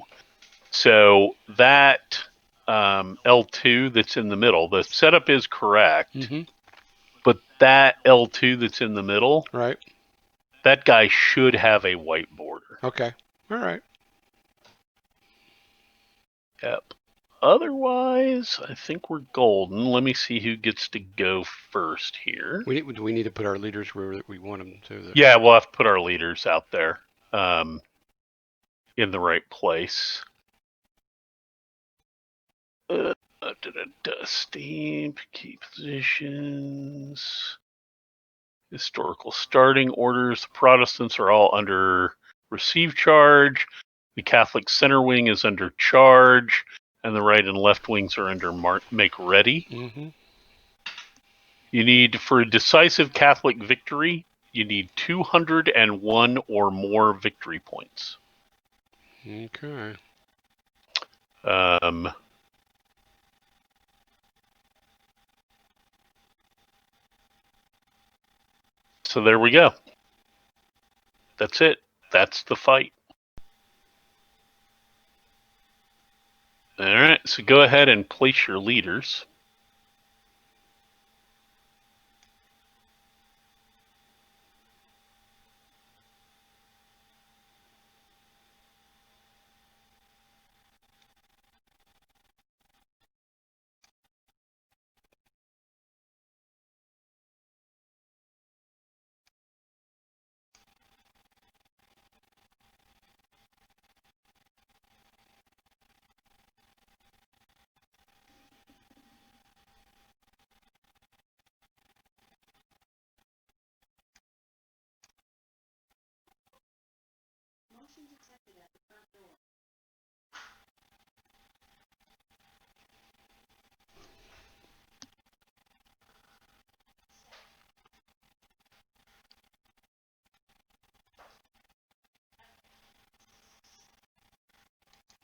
So that L2 that's in the middle, the setup is correct. Mm-hmm. But that L2 that's in the middle, right? That guy should have a white border. Okay. All right. Yep. Otherwise, I think we're golden. Let me see who gets to go first here. Do we need to put our leaders where we want them to? Yeah, we'll have to put our leaders out there in the right place. Steam, key positions, historical starting orders. The Protestants are all under receive charge. The Catholic center wing is under charge, and the right and left wings are under make ready. Mm-hmm. You need, for a decisive Catholic victory, you need 201 or more victory points. Okay. So there we go. That's it. That's the fight. All right, so go ahead and place your leaders.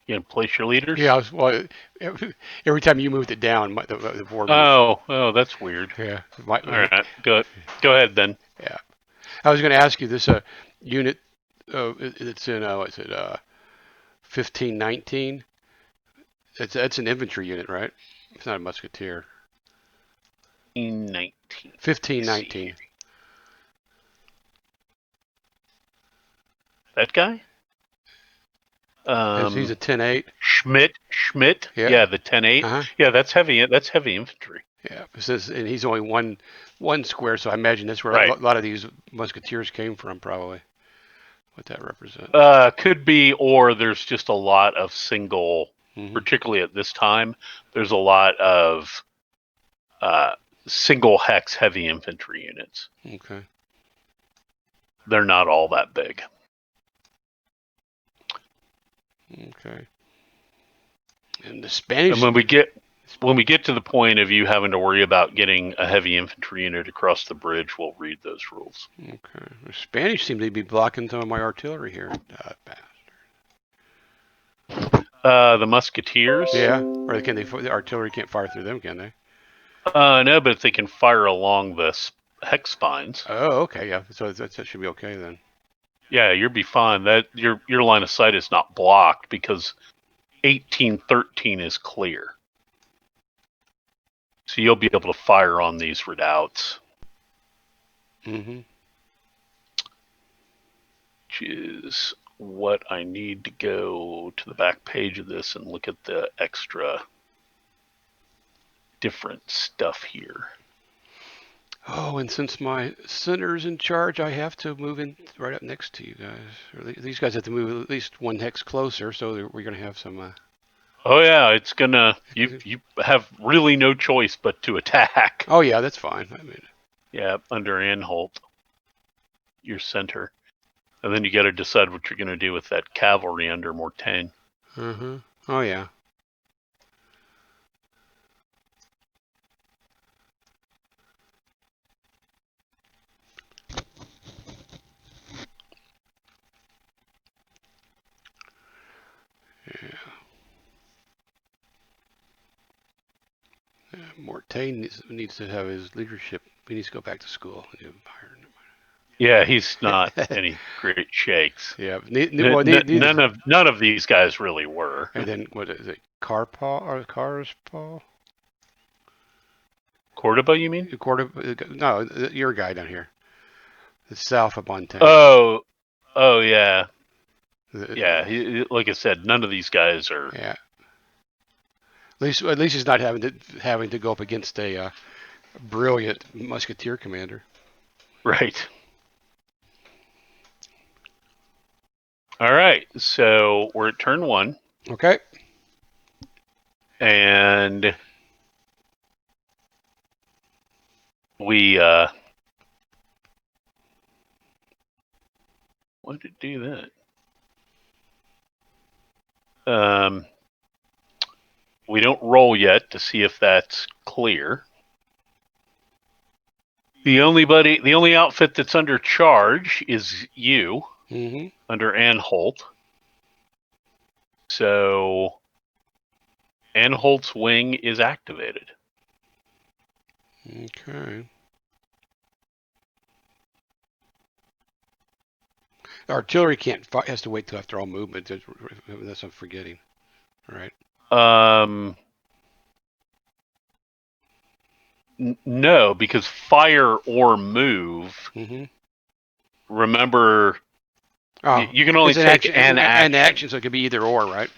You gonna place your leaders? Yeah. Every time you moved it down, the board. Oh, that's weird. Yeah. All right, go ahead then. Yeah. I was going to ask you this unit. It's in what's it? 1519. That's an infantry unit, right? It's not a musketeer. 1519. 1519. That guy? He's a 10-8. Schmidt. Yeah, the 10-8. Uh-huh. Yeah, that's heavy infantry. Yeah, it says, and he's only one square, so I imagine that's where right. a lot of these musketeers came from, probably. What that represents? Could be, or there's just a lot of single, particularly at this time, there's a lot of single hex heavy infantry units. Okay. They're not all that big. Okay. And the Spanish. And when we get When we get to the point of you having to worry about getting a heavy infantry unit across the bridge, we'll read those rules. Okay. The Spanish seem to be blocking some of my artillery here. The musketeers? Yeah. Or can they? The artillery can't fire through them, can they? No, but they can fire along the hex spines. Oh, okay. Yeah. So that should be okay then. Yeah, you'll be fine. That your line of sight is not blocked because 1813 is clear. So you'll be able to fire on these redoubts. Mm-hmm. Which is what I need to go to the back page of this and look at the extra different stuff here. Oh, and since my center's in charge, I have to move in right up next to you guys. Or these guys have to move at least one hex closer, so we're going to have some... Oh yeah, it's gonna... You have really no choice but to attack. Oh yeah, that's fine. I mean... Yeah, under Anhalt, your center. And then you got to decide what you're going to do with that cavalry under Mortain. Uh-huh. Oh yeah. Mortain needs to have his leadership. He needs to go back to school. Yeah, he's not any great shakes. Yeah. None of these guys really were. And then what is it? Carpaw or Carspaw? Cordoba, you mean? Cordoba? No, your guy down here. The south of Montana. Oh yeah. Yeah, like I said, none of these guys are. Yeah. At least he's not having to go up against a brilliant musketeer commander. Right. All right, so we're at turn 1. Okay. And we why did it do that? We don't roll yet to see if that's clear. The only outfit that's under charge is you, under Anhalt. So Anhalt's wing is activated. Okay. The artillery can't fight. Has to wait till after all movement. That's I'm forgetting. All right. No, because fire or move. Remember, you can only take an action. So it could be either or, right?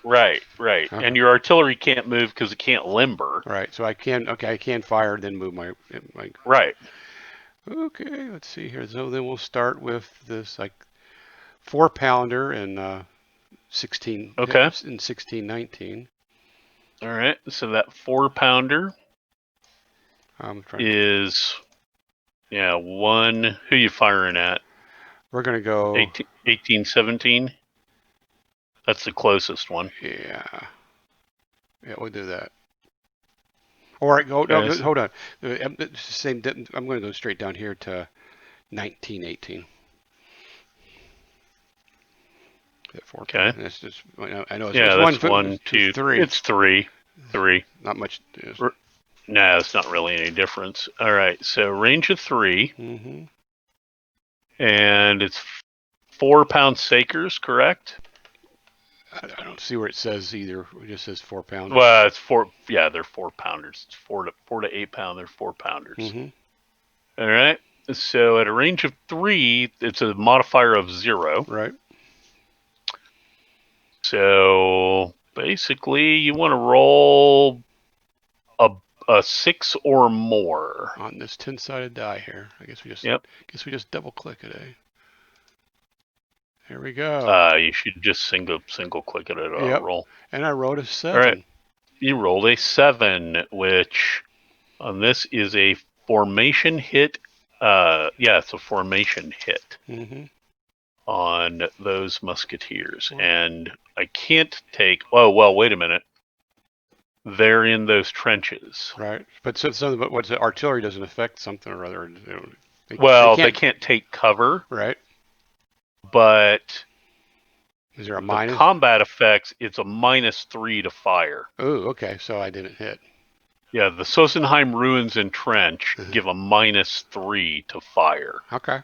Right. Okay. And your artillery can't move because it can't limber. Right. So I can fire, then move my. Right. Okay. Let's see here. So then we'll start with this 4-pounder and 16. Okay. In 1619. All right. So that 4-pounder is one. Who you firing at? We're gonna go 1817. That's the closest one. Yeah, we'll do that. All right, hold on. Same. I'm going to go straight down here to 1918. Okay. That's just. I know. That's 1, 2, 3. It's 3. Not much. No, it's not really any difference. All right. So range of 3. And it's 4-pound sakers, correct? I don't see where it says either. It just says 4-pounder. Well, it's 4. Yeah, they're 4-pounders. It's 4 to 8 pound. They're 4-pounders. All right. So at a range of 3, it's a modifier of 0. Right. So basically, you want to roll a 6 or more on this 10-sided die here. I guess we just. Guess we just double click it. There we go. You should just single click it at a roll. And I rolled a 7. All right. You rolled a 7, which on this is a formation hit. It's a formation hit on those musketeers. And I can't take... Oh, well, wait a minute. they're in those trenches. Right. But what's the artillery doesn't affect something or other. They Well, they can't. can't take cover, Right. but Is there a the minus? combat effects, it's a -3 to fire. Oh, okay. So I didn't hit. Yeah, the Sossenheim Ruins and Trench Uh-huh. give a -3 to fire. Okay.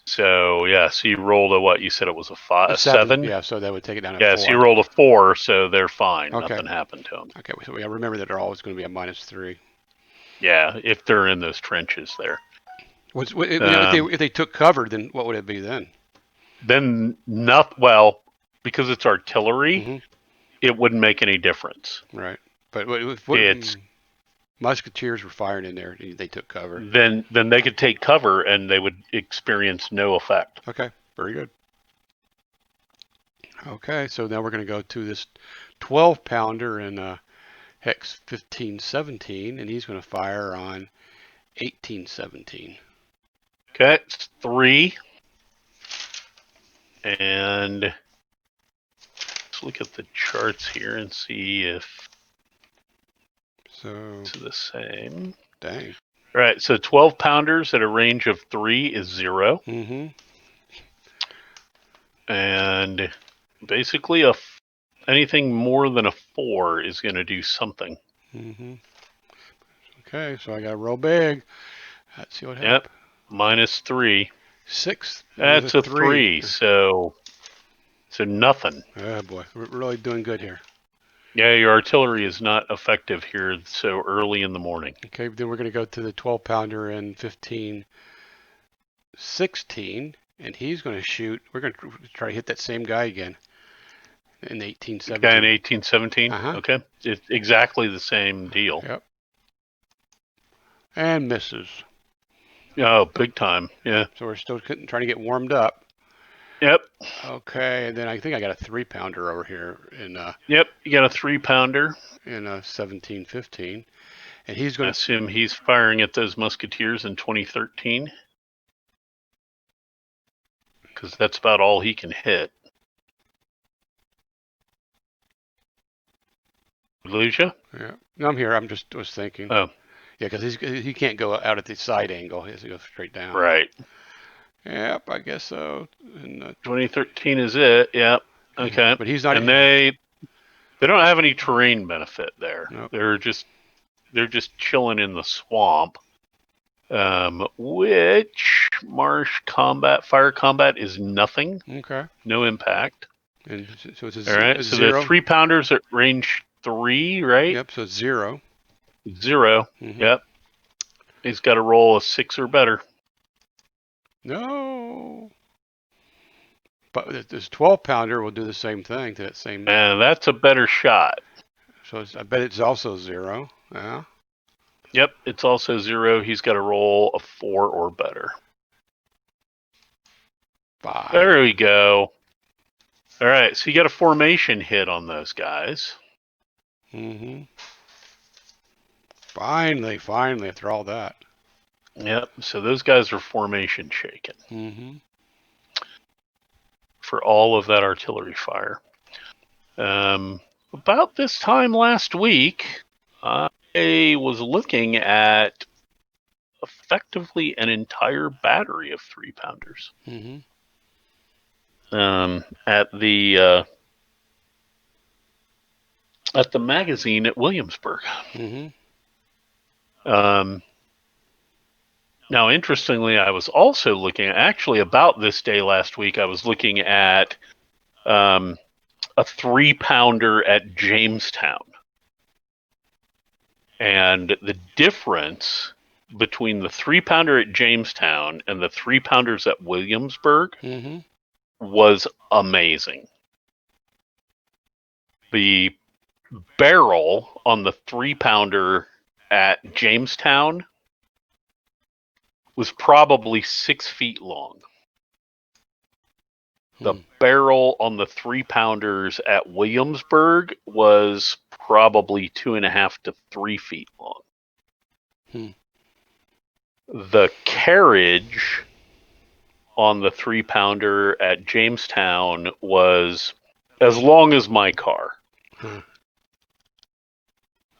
So, yeah, so you rolled a what? You said it was A a 7. 7? Yeah. So that would take it down to Yeah, so you 4. rolled a 4, so they're fine. Okay. Nothing happened to them. Okay. So I remember that they're always going to be a -3. Yeah, if they're in those trenches there. If they took cover, then what would it be then? Then, well, because it's artillery, Mm-hmm. it wouldn't make any difference. Right. But if It's musketeers were firing in there, they took cover. then they could take cover and they would experience no effect. Okay. Very good. Okay. So now we're going to go to this 12-pounder in hex 1517, and he's going to fire on 1817. Okay, it's 3. And let's look at the charts here and see if So it's the same. dang. All right, so 12 pounders at a range of 3 is 0. Mm-hmm. And basically anything more than a 4 is going to do something. Mm-hmm. Okay, so I got to roll big. Let's see what Yep, happens. -3. 6. That's a 3, so nothing. Oh boy, we're really doing good here. Yeah, your artillery is not effective here so early in the morning. Okay, then we're going to go to the 12-pounder in 1516, and he's going to shoot. We're going to try to hit that same guy again in 1817. Guy in 1817? Uh-huh. Okay, it's exactly the same deal. Yep. And misses. Oh, big time. Yeah. So we're still trying to get warmed up. Yep. Okay, and then I think I got a 3-pounder over here in Yep, you got a 3-pounder. in 1715, and he's I going to assume he's firing at those musketeers in 2013, because that's about all he can hit. Lose you? Yeah, no, I'm here. Was thinking. Oh, Yeah, because he can't go out at the side angle. He has to go straight down. right. Yep, I guess so. And, 2013 is it. Yep. Okay. But he's not. And they don't have any terrain benefit there. Nope. They're just chilling in the swamp. Which fire combat is nothing. Okay. No impact. And so it's All right. So 0. the 3-pounders at range 3, right? Yep. So it's 0. 0. Mm-hmm. Yep. He's got to roll a 6 or better. No. But this 12-pounder will do the same thing to that same. And that's a better shot. So I bet it's also 0. Yeah. Yep. It's also 0. He's got to roll a 4 or better. 5. There we go. All right. So you got a formation hit on those guys. Mm-hmm. Finally, after all that. Yep. So those guys are formation shaken. Mm-hmm. For all of that artillery fire. About this time last week, I was looking at effectively an entire battery of 3-pounders. Mm-hmm. At the magazine at Williamsburg. Mm-hmm. Now, interestingly, I was also looking actually about this day last week. I was looking at a 3-pounder at Jamestown, and the difference between the 3-pounder at Jamestown and the 3-pounders at Williamsburg Mm-hmm. was amazing. The barrel on the 3-pounder at Jamestown was probably 6 feet long. The barrel on the 3-pounders at Williamsburg was probably 2.5 to 3 feet long. The carriage on the 3-pounder at Jamestown was as long as my car.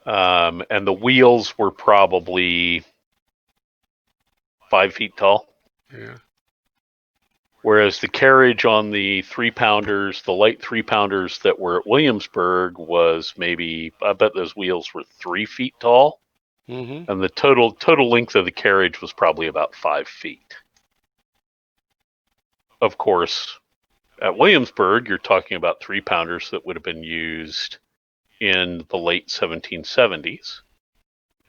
And the wheels were probably 5 feet tall. Yeah. Whereas the carriage on the 3-pounders, the light 3-pounders that were at Williamsburg, was maybe, I bet those wheels were 3 feet tall. Mm-hmm. And the total length of the carriage was probably about 5 feet. Of course, at Williamsburg, you're talking about 3-pounders that would have been used in the late 1770s.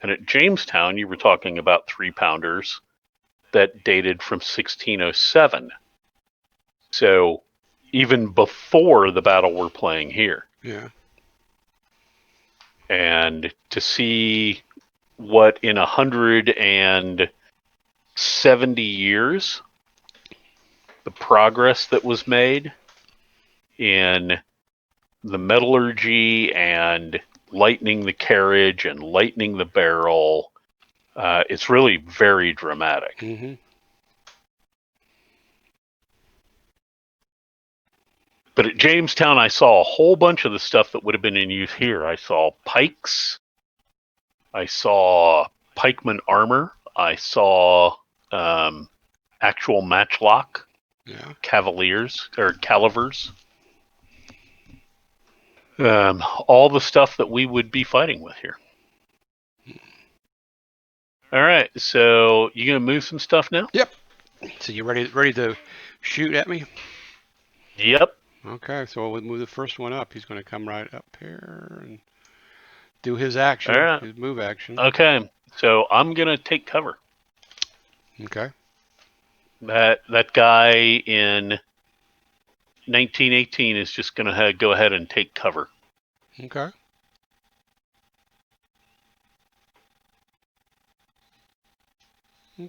And at Jamestown, you were talking about 3-pounders that dated from 1607. So even before the battle we're playing here. Yeah. And to see what in 170 years, the progress that was made in the metallurgy and lightening the carriage and lightening the barrel, it's really very dramatic. Mm-hmm. But at Jamestown, I saw a whole bunch of the stuff that would have been in use here. I saw pikes. I saw pikeman armor. I saw actual matchlock cavaliers or calivers. All the stuff that we would be fighting with here. All right, so you gonna move some stuff now? Yep. So you ready to shoot at me? Yep. Okay, so we'll move the first one up. He's going to come right up here and do his All action, right. his move action. Okay, so I'm gonna take cover. Okay. That guy in 1918 is just gonna go ahead and take cover. Okay.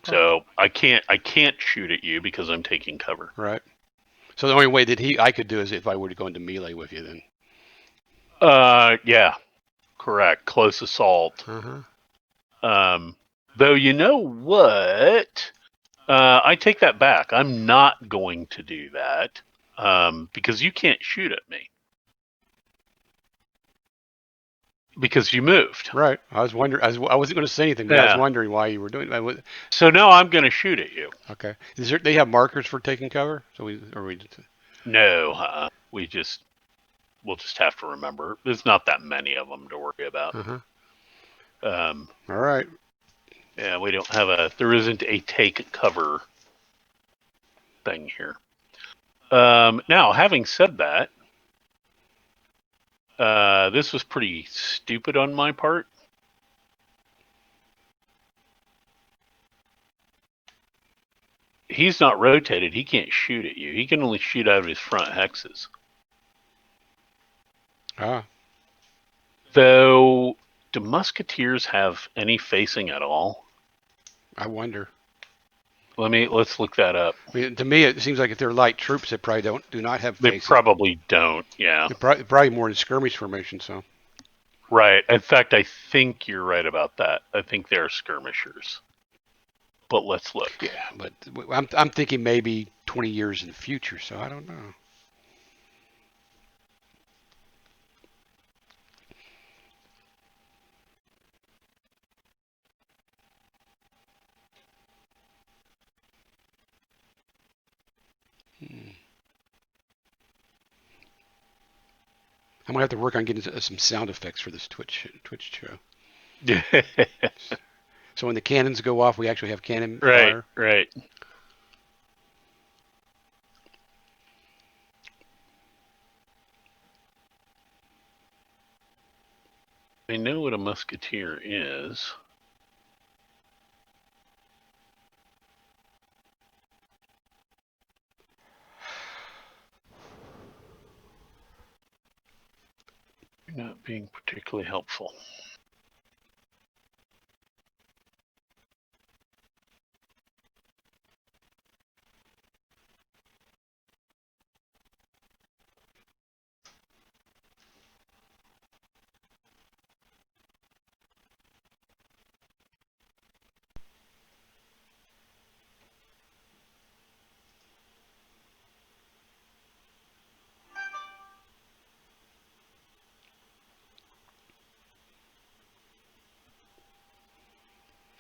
So I can't shoot at you because I'm taking cover. Right. So the only way that I could do is if I were to go into melee with you then. Yeah, correct. Close assault. Though you know what? I take that back. I'm not going to do that because you can't shoot at me because you moved. Right. I was wondering. I wasn't going to say anything, but I was wondering why you were doing that. So now I'm going to shoot at you. Okay. They have markers for taking cover? So No, we'll just have to remember. There's not that many of them to worry about. All right. Yeah, we don't have there isn't a take cover thing here. Now, having said that, this was pretty stupid on my part. He's not rotated. He can't shoot at you. He can only shoot out of his front hexes. Though, do musketeers have any facing at all? I wonder. Let's look that up. I mean, to me, it seems like if they're light troops, they probably do not have facing. They probably don't. Yeah. They're probably more in skirmish formation. So. Right. In fact, I think you're right about that. I think they're skirmishers. But let's look. Yeah, but I'm thinking maybe 20 years in the future, so I don't know. I'm gonna have to work on getting some sound effects for this Twitch show. So when the cannons go off, we actually have cannon fire. Right. I know what a musketeer is. You're not being particularly helpful.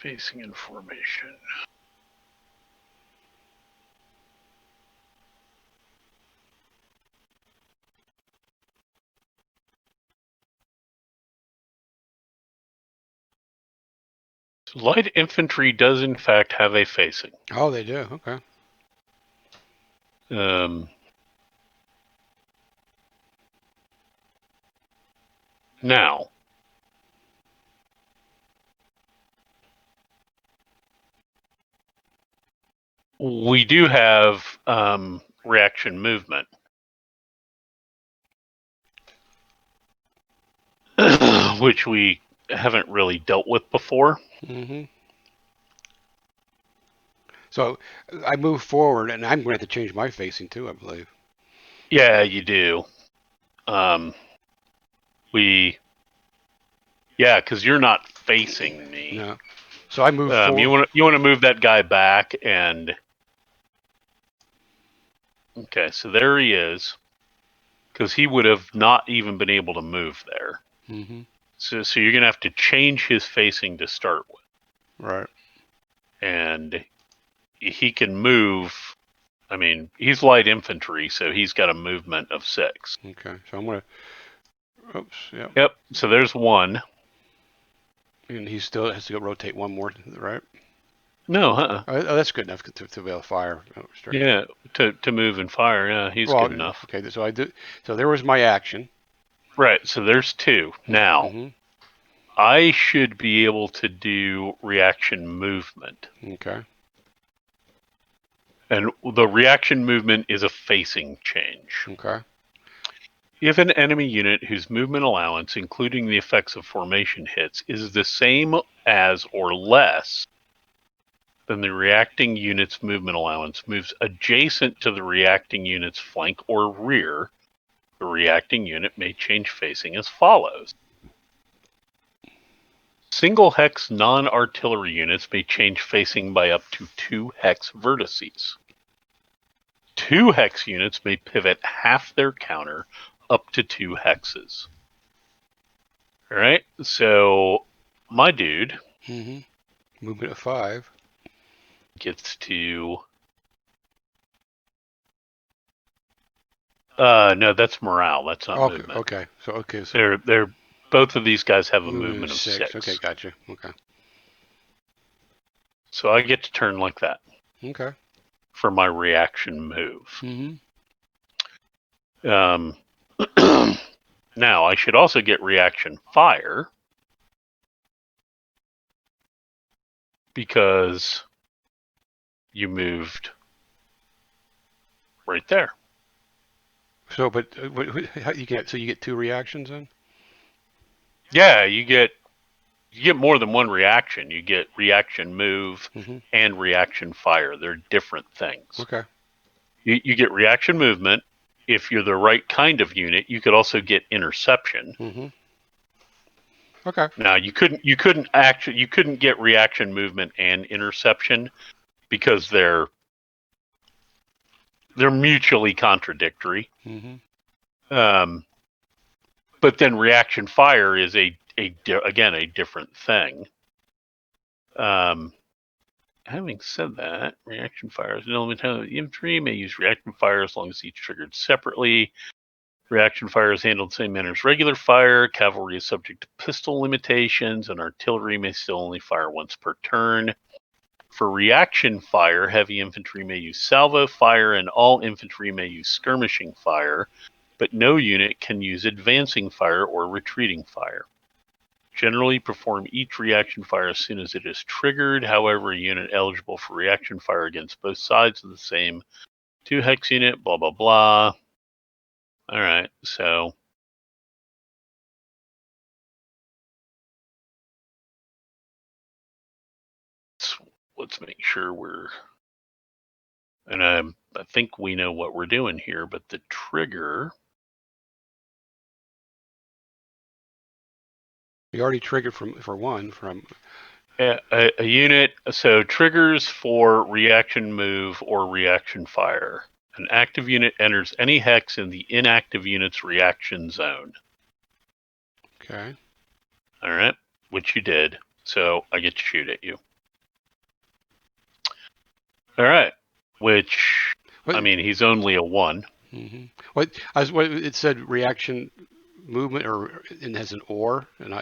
Facing in formation. So light infantry does in fact have a facing. Oh, they do. Okay. Now, we do have reaction movement, which we haven't really dealt with before. Mm-hmm. So I move forward, and I'm going to have to change my facing too, I believe. Yeah, you do. Yeah, because you're not facing me. No. So I move You forward. want to move that guy back, and okay, so there he is, because he would have not even been able to move there. Mm-hmm. So you're gonna have to change his facing to start with, Right. and he can move. I mean, he's light infantry, so he's got a movement of 6. Okay. So I'm going to. Oops. Yeah. Yep. So there's one. And he still has to go rotate one more, right? No, Oh, that's good enough to be able to fire. Yeah, to move and fire. Yeah, he's Well, good enough. okay. So I did. So there was my action. Right. So there's 2 now. Mm-hmm. I should be able to do reaction movement. Okay. And the reaction movement is a facing change. Okay. If an enemy unit whose movement allowance, including the effects of formation hits, is the same as or less than the reacting unit's movement allowance moves adjacent to the reacting unit's flank or rear, the reacting unit may change facing as follows. Single hex non-artillery units may change facing by up to 2 hex vertices. 2 hex units may pivot half their counter up to 2 hexes. All right, so my dude Movement of 5 gets to. No, that's morale. That's not Okay. movement. Okay. So They're both of these guys have a movement movement of of 6. 6. Okay. Gotcha. Okay. So I get to turn like that. Okay. For my reaction move. Mm-hmm. Now I should also get reaction fire because you moved right there. So, but you get 2 reactions then? Yeah, you get more than one reaction. You get reaction move and reaction fire. They're different things. Okay. You get reaction movement. If you're the right kind of unit, you could also get interception. Mm-hmm. Okay. Now you couldn't get reaction movement and interception because they're mutually contradictory. Mm-hmm. But then reaction fire is again a different thing. Having said that, reaction fire is an element of the infantry may use reaction fire as long as each triggered separately. Reaction fire is handled the same manner as regular fire. Cavalry is subject to pistol limitations, and artillery may still only fire once per turn. For reaction fire, heavy infantry may use salvo fire, and all infantry may use skirmishing fire, but no unit can use advancing fire or retreating fire. Generally perform each reaction fire as soon as it is triggered. However, a unit eligible for reaction fire against both sides of the same 2 hex unit, blah, blah, blah. All right, so let's make sure we're, and I think we know what we're doing here, but the trigger. You already triggered for one from. A unit, so triggers for reaction move or reaction fire. An active unit enters any hex in the inactive unit's reaction zone. Okay. All right, which you did. So I get to shoot at you. All right. Which, What? I mean, he's only a 1. Mm-hmm. What it said reaction movement or it has an or and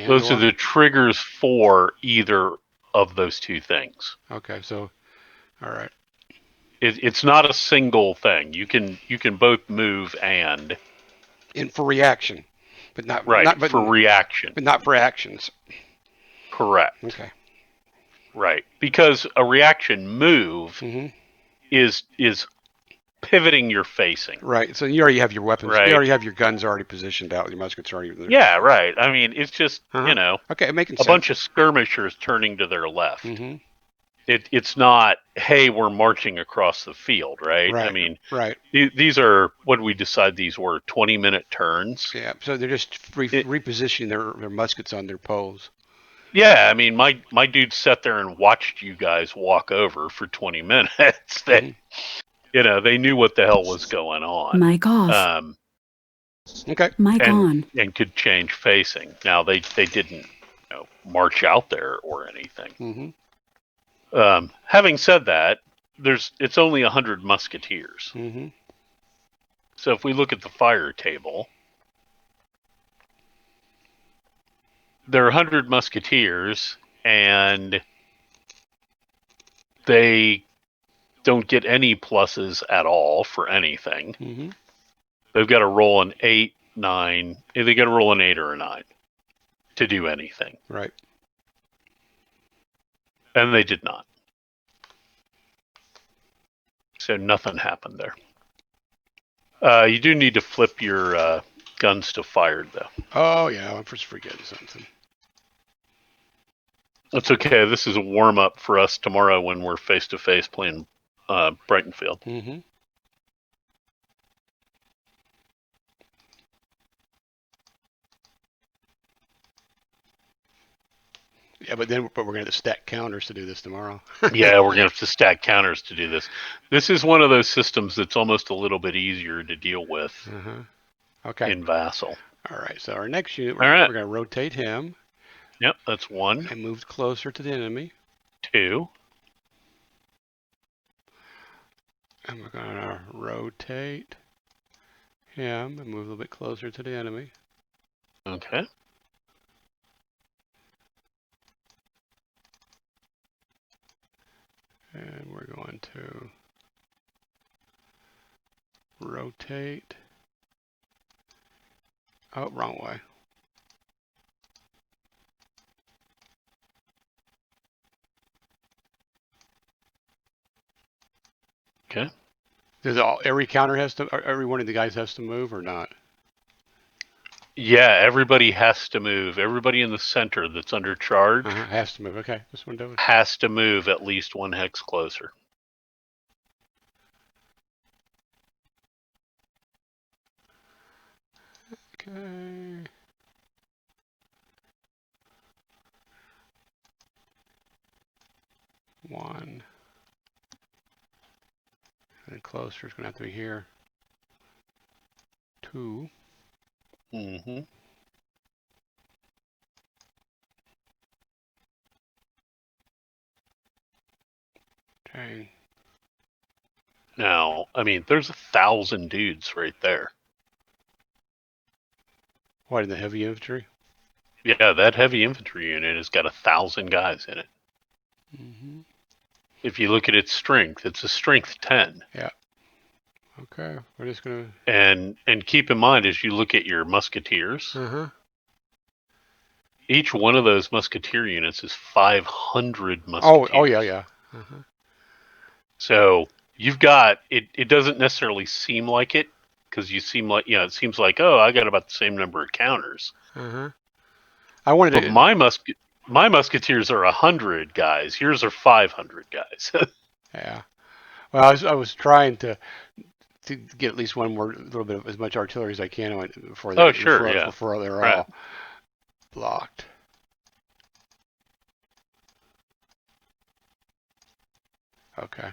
Those are or. the triggers for either of those two things. Okay, so all right. It's not a single thing. You can both move and And for reaction, but right for reaction. but not for actions. Correct. Okay. Right. Because a reaction move Mm-hmm. is pivoting your facing. Right. So you already have your weapons. You Right. already have your guns already positioned out. Your muskets already there. Yeah, right. I mean, it's just, Uh-huh. Okay, making a bunch sense. of skirmishers turning to their left. Mm-hmm. It's not, hey, we're marching across the field, right? I Right. mean, Right. these are, what did we decide these were? 20-minute turns? Yeah. So they're just repositioning their muskets on their poles. Yeah, I mean, my dude sat there and watched you guys walk over for 20 minutes. That they knew what the hell was going on. Mic off. Okay. Mic and on. and could change facing. Now they didn't march out there or anything. Mm-hmm. Having said that, it's only 100 musketeers. Mm-hmm. So if we look at the fire table, there are 100 musketeers, and they don't get any pluses at all for anything. Mm-hmm. They've got to roll an 8, 9. They got to roll an 8 or a 9 to do anything. Right. And they did not. So nothing happened there. You do need to flip your guns to fired, though. Oh yeah, I'm just forgetting something. That's okay. This is a warm up for us tomorrow when we're face to face playing Brightonfield. Mm-hmm. Yeah, but we're gonna have to stack counters to do this tomorrow. Yeah, we're gonna have to stack counters to do this. This is one of those systems that's almost a little bit easier to deal with Okay. in Vassal. All right. So our next unit, All right. we're gonna rotate him. Yep, that's 1. And move closer to the enemy. 2. And we're gonna rotate him and move a little bit closer to the enemy. Okay. And we're going to rotate. Oh, wrong way. Okay. Does every counter has to, every one of the guys has to move or not? Yeah, everybody has to move. Everybody in the center that's under charge Has to move. Okay, this one does. has to move at least 1 hex closer. Okay. One. And closer is going to have to be here. 2. Mm-hmm. Okay. Now, I mean, there's 1,000 dudes right there. What, in the heavy infantry? Yeah, that heavy infantry unit has got 1,000 guys in it. Mm-hmm. If you look at its strength, it's a strength 10. Yeah. Okay, we're just gonna. And keep in mind, as you look at your musketeers, each one of those musketeer units is 500 musketeers. Oh yeah, yeah. So you've got it. It doesn't necessarily seem like it, because you seem like, it seems like, oh, I got about the same number of counters. I wanted But to. my musketeers are 100 guys. Yours are 500 guys. Yeah. Well, I was trying to get at least one more, little bit of as much artillery as I can before Oh, sure, yeah. before they're Right. all blocked. Okay.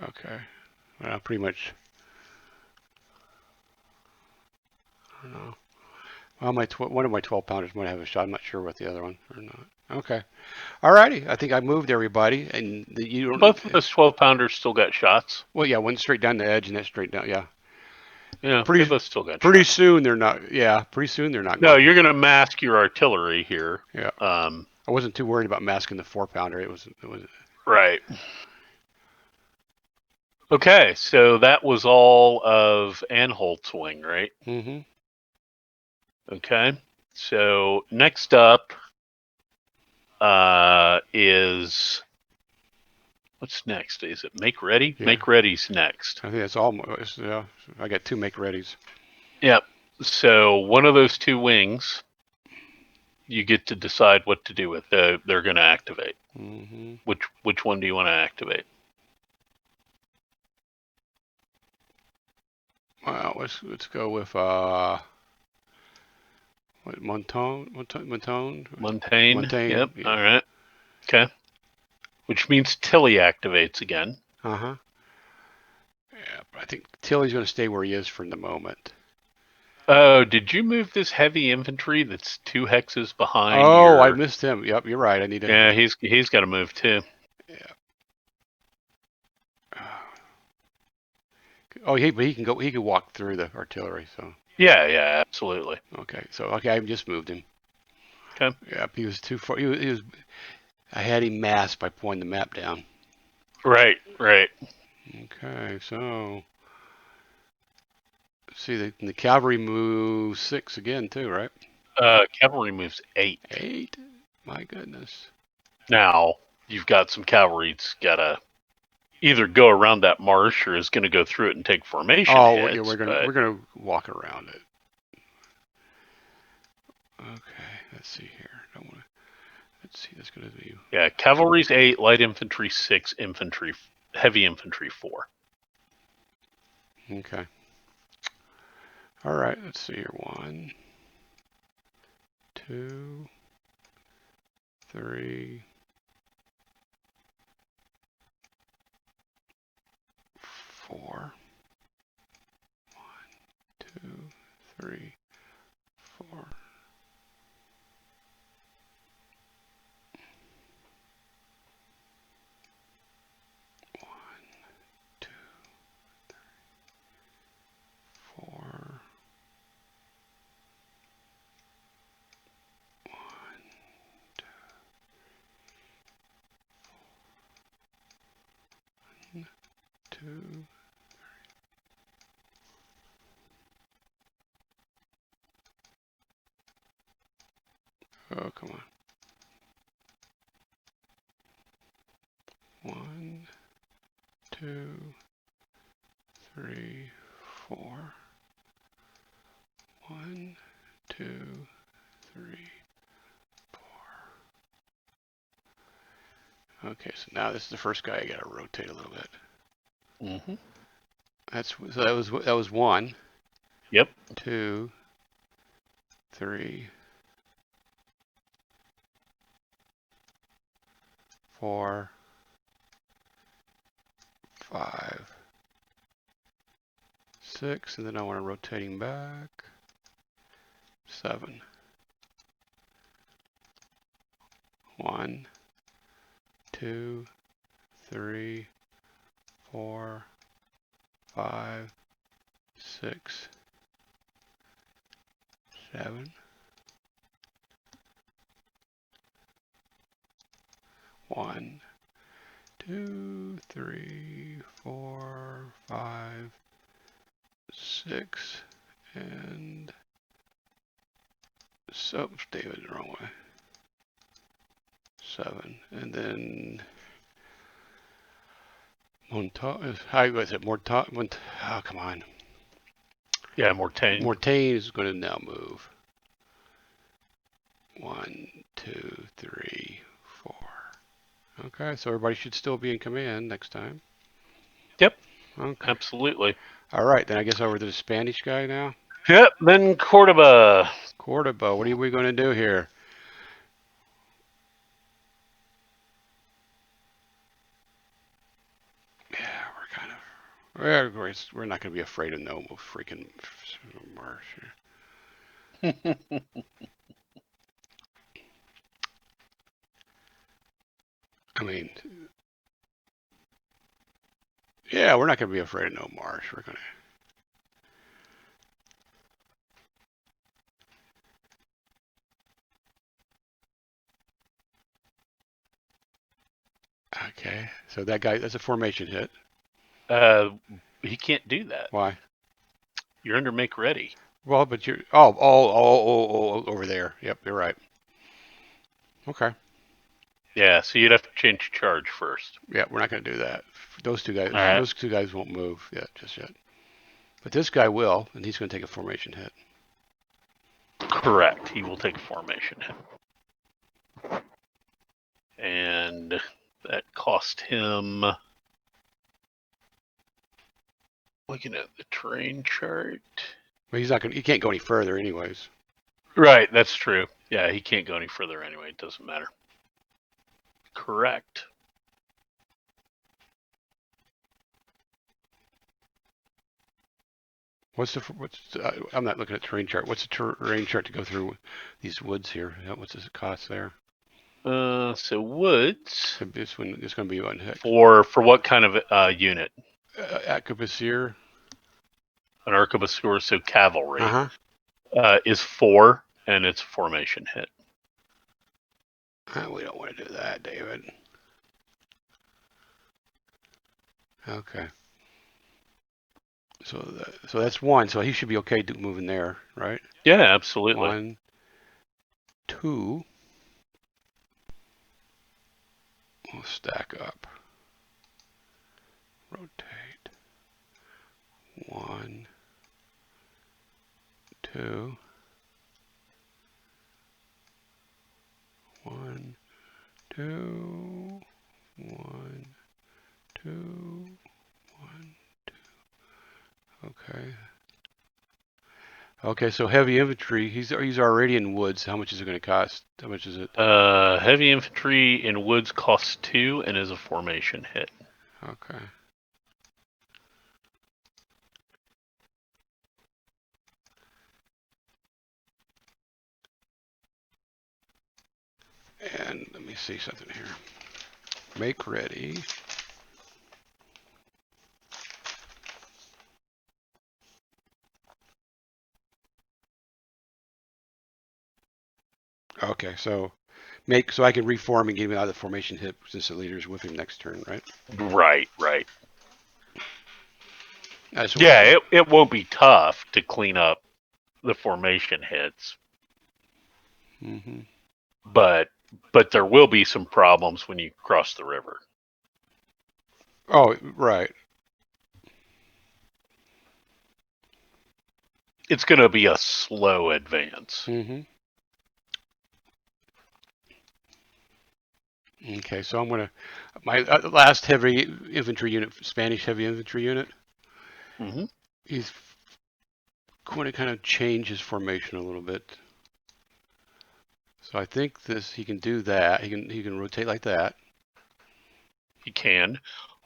Okay. Well, pretty much. I don't know. Well, one of my 12 pounders might have a shot. I'm not sure what the other one or not. Okay. All righty. I think I moved everybody, and you don't. Both of those 12-pounders still got shots. Well, yeah, one straight down the edge, and that straight down. Yeah. Yeah, they Pretty both still got pretty shots. soon they're not. Yeah. Pretty soon they're not No, going. you're going to mask your artillery here. Yeah. I wasn't too worried about masking the 4 pounder. It was. Right. Okay, so that was all of Anholt's wing, right? Mm-hmm. Okay. So next up is what's next? Is it make ready? Yeah. Make ready's next. I think that's all. Yeah. I got 2 make readies. Yep. So one of those 2 wings, you get to decide what to do with. They're going to activate. Mm-hmm. Which one do you want to activate? Well, let's go with what Montone. Montaigne. Yep. Yeah. All right. Okay. Which means Tilly activates again. Uh-huh. Yeah, but I think Tilly's going to stay where he is for the moment. Oh, did you move this heavy infantry that's 2 hexes behind Oh, I your... missed him. Yep, you're right. I need to. Yeah, he's got to move too. Yeah. Oh, but he can go. He can walk through the artillery. So. Yeah, absolutely. Okay. So I just moved him. Okay. Yeah, he was too far. He was. I had him masked by pointing the map down. Right. Okay. So. See, the cavalry moves 6 again too, right? Cavalry moves 8. 8. My goodness. Now you've got some cavalry that's got to either go around that marsh or is going to go through it and take formation Oh, hits. yeah, we're gonna walk around it. Okay. Let's see here. Don't want to. Let's see. That's gonna be. Yeah, cavalry's 8, light infantry 6, infantry, heavy infantry 4. Okay. All right. Let's see here. 1, 2, 3, 4. 1, 2, 3, 4. 1, 2, 3, 4. 1, 2. Oh, come on. 1, 2, 3, 4. 1, 2, 3, 4. Okay, so now this is the first guy I gotta rotate a little bit. Mm-hmm. So that was 1. Yep. 2, 3, 4, 5, 6, and then I want to rotate him back. 7. 1, 2, 3, 4, 5, 6, 7. 1, 2, 3, 4, 5, 6, and so David the wrong way. 7, and then how was it? Oh, come on. Yeah, Mortain. Mortain is going to now move. 1, 2, 3, 4. Okay, so everybody should still be in command next time. Yep. Okay. Absolutely. All right, then I guess over to the Spanish guy now. Yep. Then Cordoba. Cordoba, what are we going to do here? Yeah, we're not going to be afraid of no freaking marsh here. I mean, yeah, we're not going to be afraid of no marsh. We're going to. Okay, so that guy, that's a formation hit. He can't do that. Why? You're under make ready. Well, but you're, over there. Yep, you're right. Okay. Yeah, so you'd have to change charge first. Yeah, we're not going to do that. All right. Those two guys won't move yet, just yet. But this guy will, and he's going to take a formation hit. Correct. He will take a formation hit. And that cost him, looking at the terrain chart. Well, he's not going. He can't go any further, anyways. Right, that's true. Yeah, he can't go any further anyway. It doesn't matter. Correct. I'm not looking at terrain chart. What's the terrain chart to go through these woods here? What's the cost there? So woods. This one is going to be one heck. For what kind of unit? Arquebusier. An arquebusier, so cavalry. Uh-huh. Is 4, and it's a formation hit. We don't want to do that, David. Okay. So that's 1. So he should be okay moving there, right? Yeah, absolutely. 1, 2. We'll stack up. Rotate. 1, 2. 1, 2. 1, 2. 1, 2. Okay. Okay, so heavy infantry. He's already in woods. How much is it going to cost? How much is it? Heavy infantry in woods costs 2 and is a formation hit. Okay. And let me see something here. Make ready. Okay, so I can reform and give him out of the formation hit since the leader's with him next turn, right? Right. Yeah, it won't be tough to clean up the formation hits. Mm-hmm. But there will be some problems when you cross the river. Oh, right. It's going to be a slow advance. Mm-hmm. Okay, so I'm gonna my last heavy infantry unit, Spanish heavy infantry unit. Mm-hmm. He's going to kind of change his formation a little bit. So I think he can do that. He can rotate like that. He can.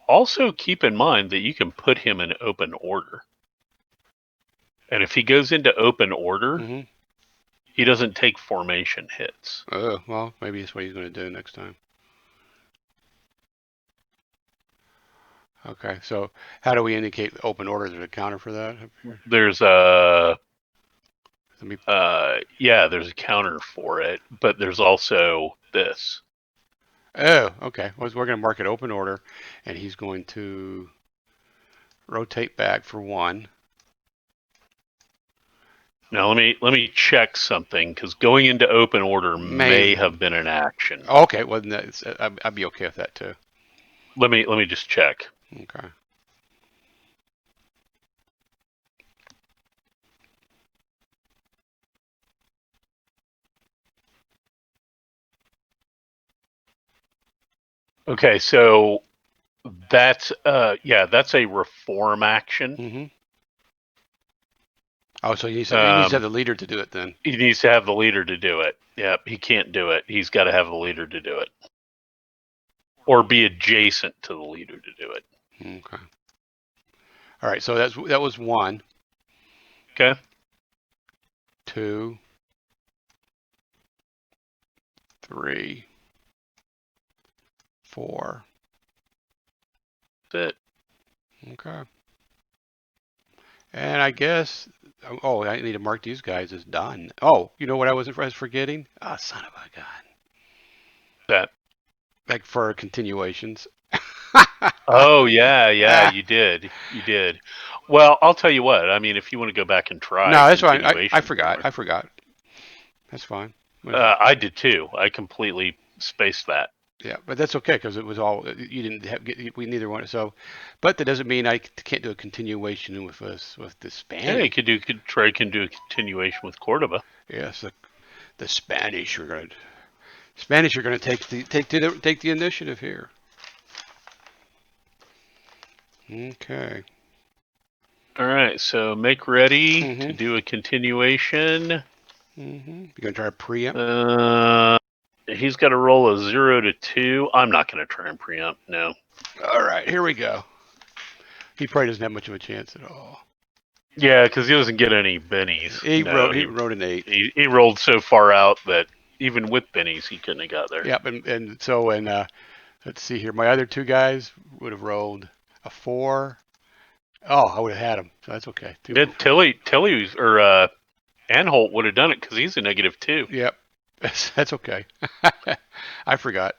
Also keep in mind that you can put him in open order. And if he goes into open order, he doesn't take formation hits. Oh, well, maybe that's what he's going to do next time. Okay, so how do we indicate open order? There's a counter for that? There's a there's a counter for it, but there's also this. Oh, okay. Well, we're going to mark it open order, and he's going to rotate back for 1. Now let me check something, because going into open order may have been an action. Okay, well I'd be okay with that too. Let me just check. Okay. Okay, so that's that's a reform action. Mm-hmm. Oh, so he needs to have the leader to do it then. He needs to have the leader to do it. Yep, he can't do it. He's got to have the leader to do it. Or be adjacent to the leader to do it. Okay. All right, so that was 1. Okay. 2. 3, 4. That's it. Okay. And I guess, oh, I need to mark these guys as done. Oh, you know what I was forgetting? Ah, son of a gun. That. Like for continuations. Oh yeah, you did. You did. Well, I'll tell you what. I mean, if you want to go back and try No, that's fine. I continuation forgot. more, I forgot. That's fine. I did too. I completely spaced that. Yeah, but that's okay because it was all you didn't have. We neither one. So, but that doesn't mean I can't do a continuation with us with the Yeah, you Spanish. could try can do a continuation with Cordoba. Yes, the Spanish are going to take the initiative here. Okay. All right, so make ready to Mhm. do a continuation. Mhm. You going to try to preempt? He's got to roll a 0 to 2. I'm not going to try and preempt. No. All right, here we go. He probably doesn't have much of a chance at all. Yeah, because he doesn't get any bennies. He No, wrote an 8. he rolled so far out that even with bennies he couldn't have got there. Yep, and so let's see here. My other two guys would have rolled a 4. Oh, I would have had him. So that's okay. Yeah, Tilly or Anholt would have done it because he's a -2. Yep, that's okay. I forgot.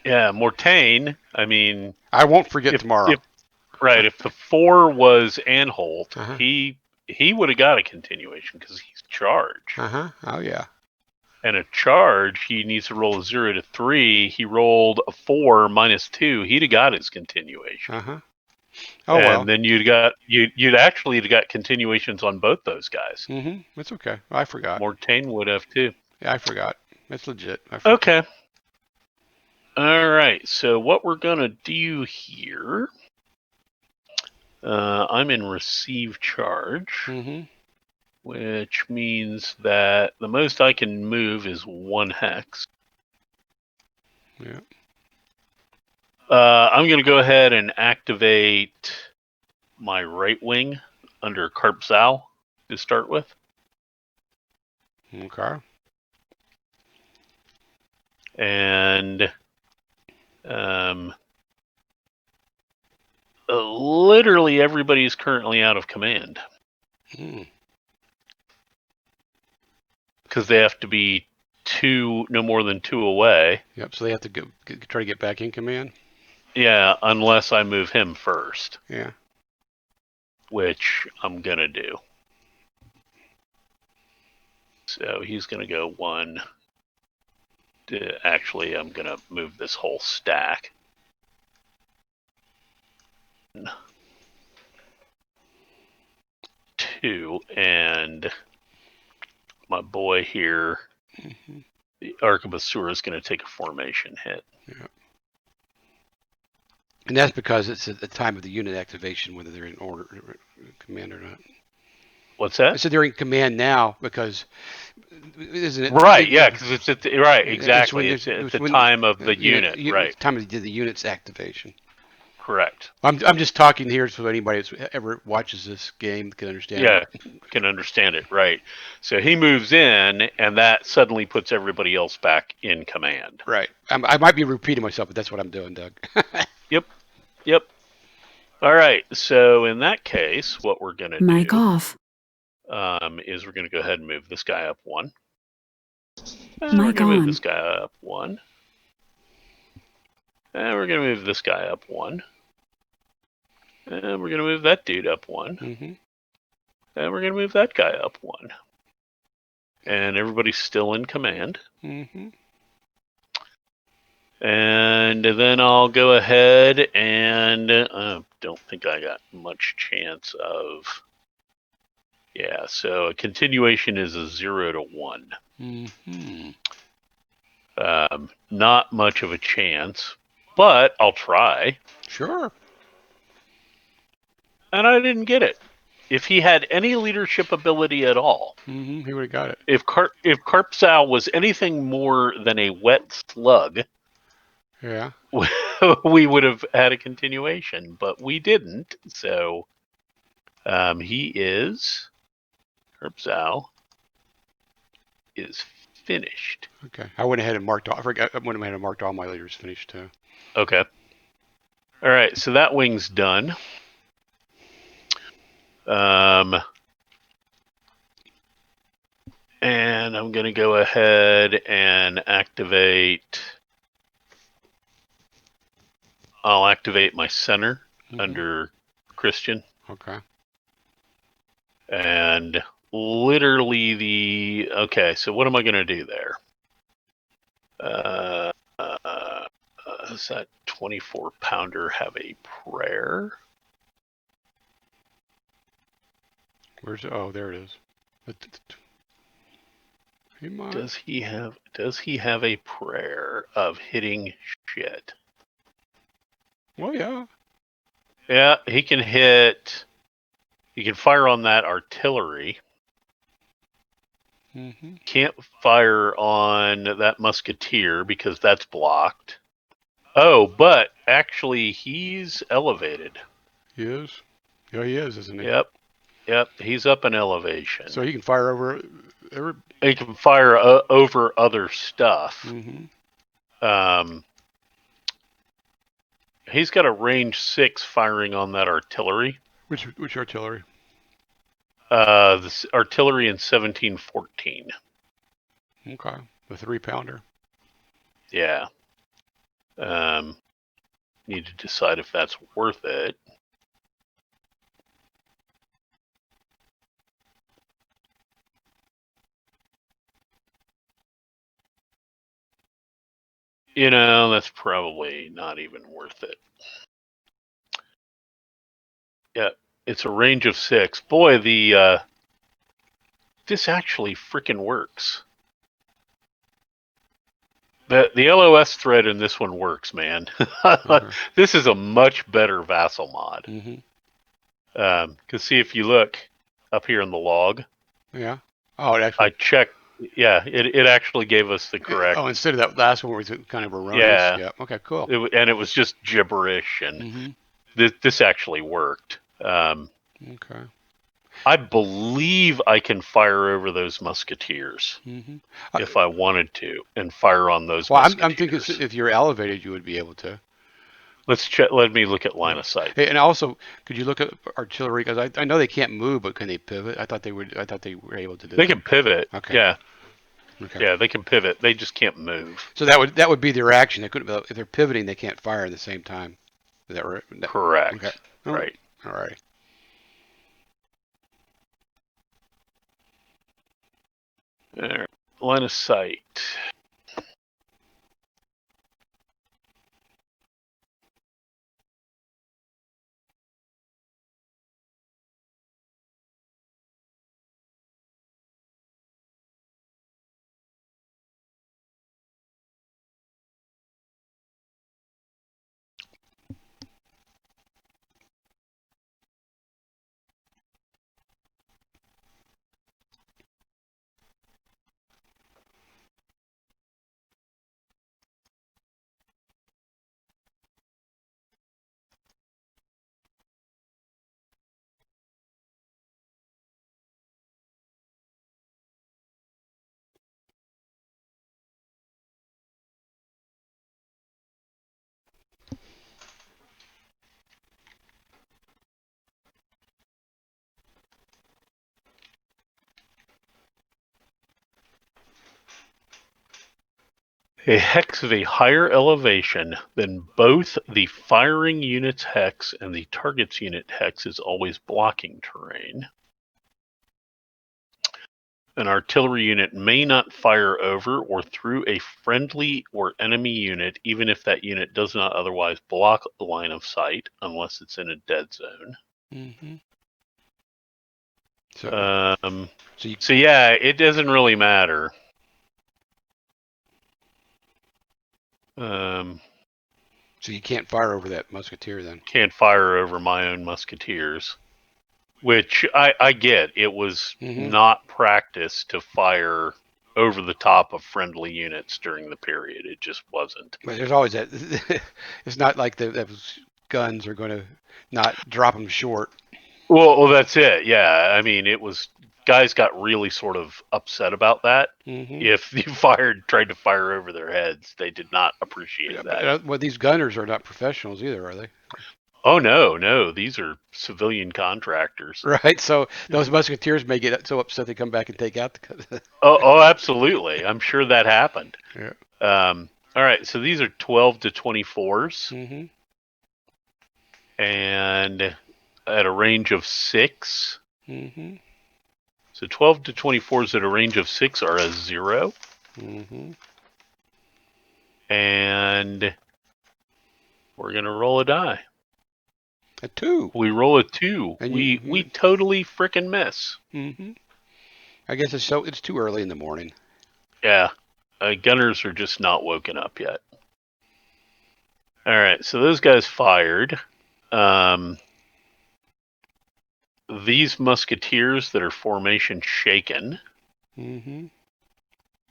Yeah, Mortain. I mean, I won't forget tomorrow. if the 4 was Anholt, Uh-huh. he would have got a continuation because he's charged. Oh yeah. And a charge, he needs to roll a 0 to 3. He rolled a 4 -2. He'd have got his continuation. Oh well. And then you'd actually have got continuations on both those guys. That's okay. I forgot. Mortain would have too. Yeah, I forgot. That's legit. Okay. All right. So what we're gonna do here? I'm in receive charge, which means that the most I can move is 1 hex. Yeah. I'm going to go ahead and activate my right wing under Carpzal to start with. Okay. And literally everybody is currently out of command. Because they have to be no more than 2 away. Yep. So they have to try to get back in command. Yeah, unless I move him first. Yeah. Which I'm gonna do. So he's gonna go 1. Actually, I'm gonna move this whole stack. 2, and my boy here, the Arquebusura, is going to take a formation hit. Yeah. And that's because it's at the time of the unit activation, whether they're in order command or not. What's that? I said they're in command now because, isn't it? Right. Yeah, because it's at exactly. It's at the time of the unit. Right. Time of the unit's activation. Correct. I'm just talking here so anybody that's ever watches this game can understand. Yeah, can understand it. Right. So he moves in, and that suddenly puts everybody else back in command. Right. I might be repeating myself, but that's what I'm doing, Doug. Yep. All right. So in that case, what we're going to do Mic off. Is we're going to go ahead and move this guy up 1. And Mic we're going to move on. this guy up 1. And we're going to move this guy up 1. And we're going to move that dude up 1. And we're going to move that guy up 1. And everybody's still in command. And then I'll go ahead and I don't think I got much chance of. Yeah, so a continuation is a 0 to 1. Not much of a chance, but I'll try. Sure. And I didn't get it. If he had any leadership ability at all, he would have got it. If Carpzal was anything more than a wet slug, yeah, we would have had a continuation, but we didn't. So Carpzal is finished. Okay. I went ahead and marked off. I forgot. I went ahead and marked all my leaders finished too. Okay. All right. So that wing's done. And I'm going to go ahead and activate. I'll activate my center under Christian. Okay. And literally okay, so what am I going to do there? Does that 24 pounder have a prayer? Where's it? Oh, there it is. He might. Does he have a prayer of hitting shit? Well, yeah. Yeah, he can hit. He can fire on that artillery. Can't fire on that musketeer because that's blocked. Oh, but actually, he's elevated. He is? Yeah, he is, isn't he? Yep, he's up in elevation. So he can fire over... He can fire over other stuff. He's got a range 6 firing on that artillery. Which artillery? This artillery in 1714. Okay, the 3-pounder. Yeah. Need to decide if that's worth it. That's probably not even worth it. Yeah, it's a range of 6. Boy, this actually freaking works. The LOS thread in this one works, man. This is a much better vassal mod. Because see, if you look up here in the log. Yeah. Oh, it actually... I checked. Yeah, it actually gave us the correct... Oh, instead of that last one where it was kind of erroneous? Yeah. Okay, cool. And it was just gibberish, and this actually worked. Okay. I believe I can fire over those musketeers if I wanted to, and fire on those musketeers. I'm thinking if you're elevated, you would be able to. Let's check. Let me look at line of sight. Hey, and also, could you look at artillery? Because I know they can't move, but can they pivot? I thought they were able to do that. They can pivot. Okay. Yeah. Okay. Yeah, they can pivot. They just can't move. So that would be their action. They couldn't. If they're pivoting, they can't fire at the same time. Is that right? Correct. Okay. Right. All right. There. Line of sight. A hex of a higher elevation than both the firing unit's hex and the target's unit hex is always blocking terrain. An artillery unit may not fire over or through a friendly or enemy unit, even if that unit does not otherwise block the line of sight, unless it's in a dead zone. So yeah, it doesn't really matter. So you can't fire over that musketeer then? Can't fire over my own musketeers. Which I get. It was not practice to fire over the top of friendly units during the period. It just wasn't. But there's always that. It's not like those guns are going to not drop them short. Well, that's it. Yeah, I mean, it was guys got really sort of upset about that. Mm-hmm. If you tried to fire over their heads, they did not appreciate Yeah, that. but well, these gunners are not professionals either, are they? Oh no, these are civilian contractors. Right. So those musketeers may get so upset they come back and take out the. Oh, absolutely. I'm sure that happened. Yeah. All right, so these are 12 to 24s, Mm-hmm. and at a range of 6. Mm-hmm. So 12 to 24s at a range of 6 are a 0. Mm-hmm. And we're going to roll a die. A 2. We roll a 2. And We totally frickin' miss. Mm-hmm. I guess it's too early in the morning. Yeah, gunners are just not woken up yet. All right, so those guys fired. These musketeers that are formation shaken, Mm-hmm.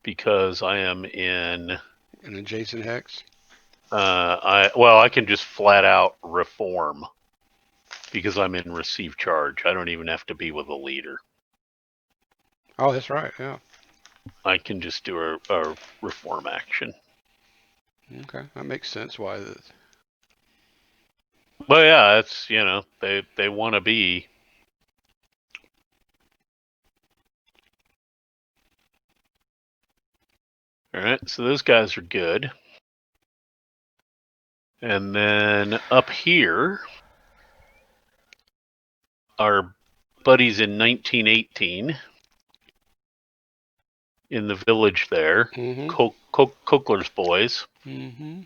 because I am in. An adjacent hex. I can just flat out reform because I'm in receive charge. I don't even have to be with a leader. Oh, that's right. Yeah. I can just do a reform action. Okay, that makes sense. Why? But yeah, it's they want to be. All right, so those guys are good. And then up here, our buddies in 1918 in the village there, Mm-hmm. Kokler's boys, Mm-hmm.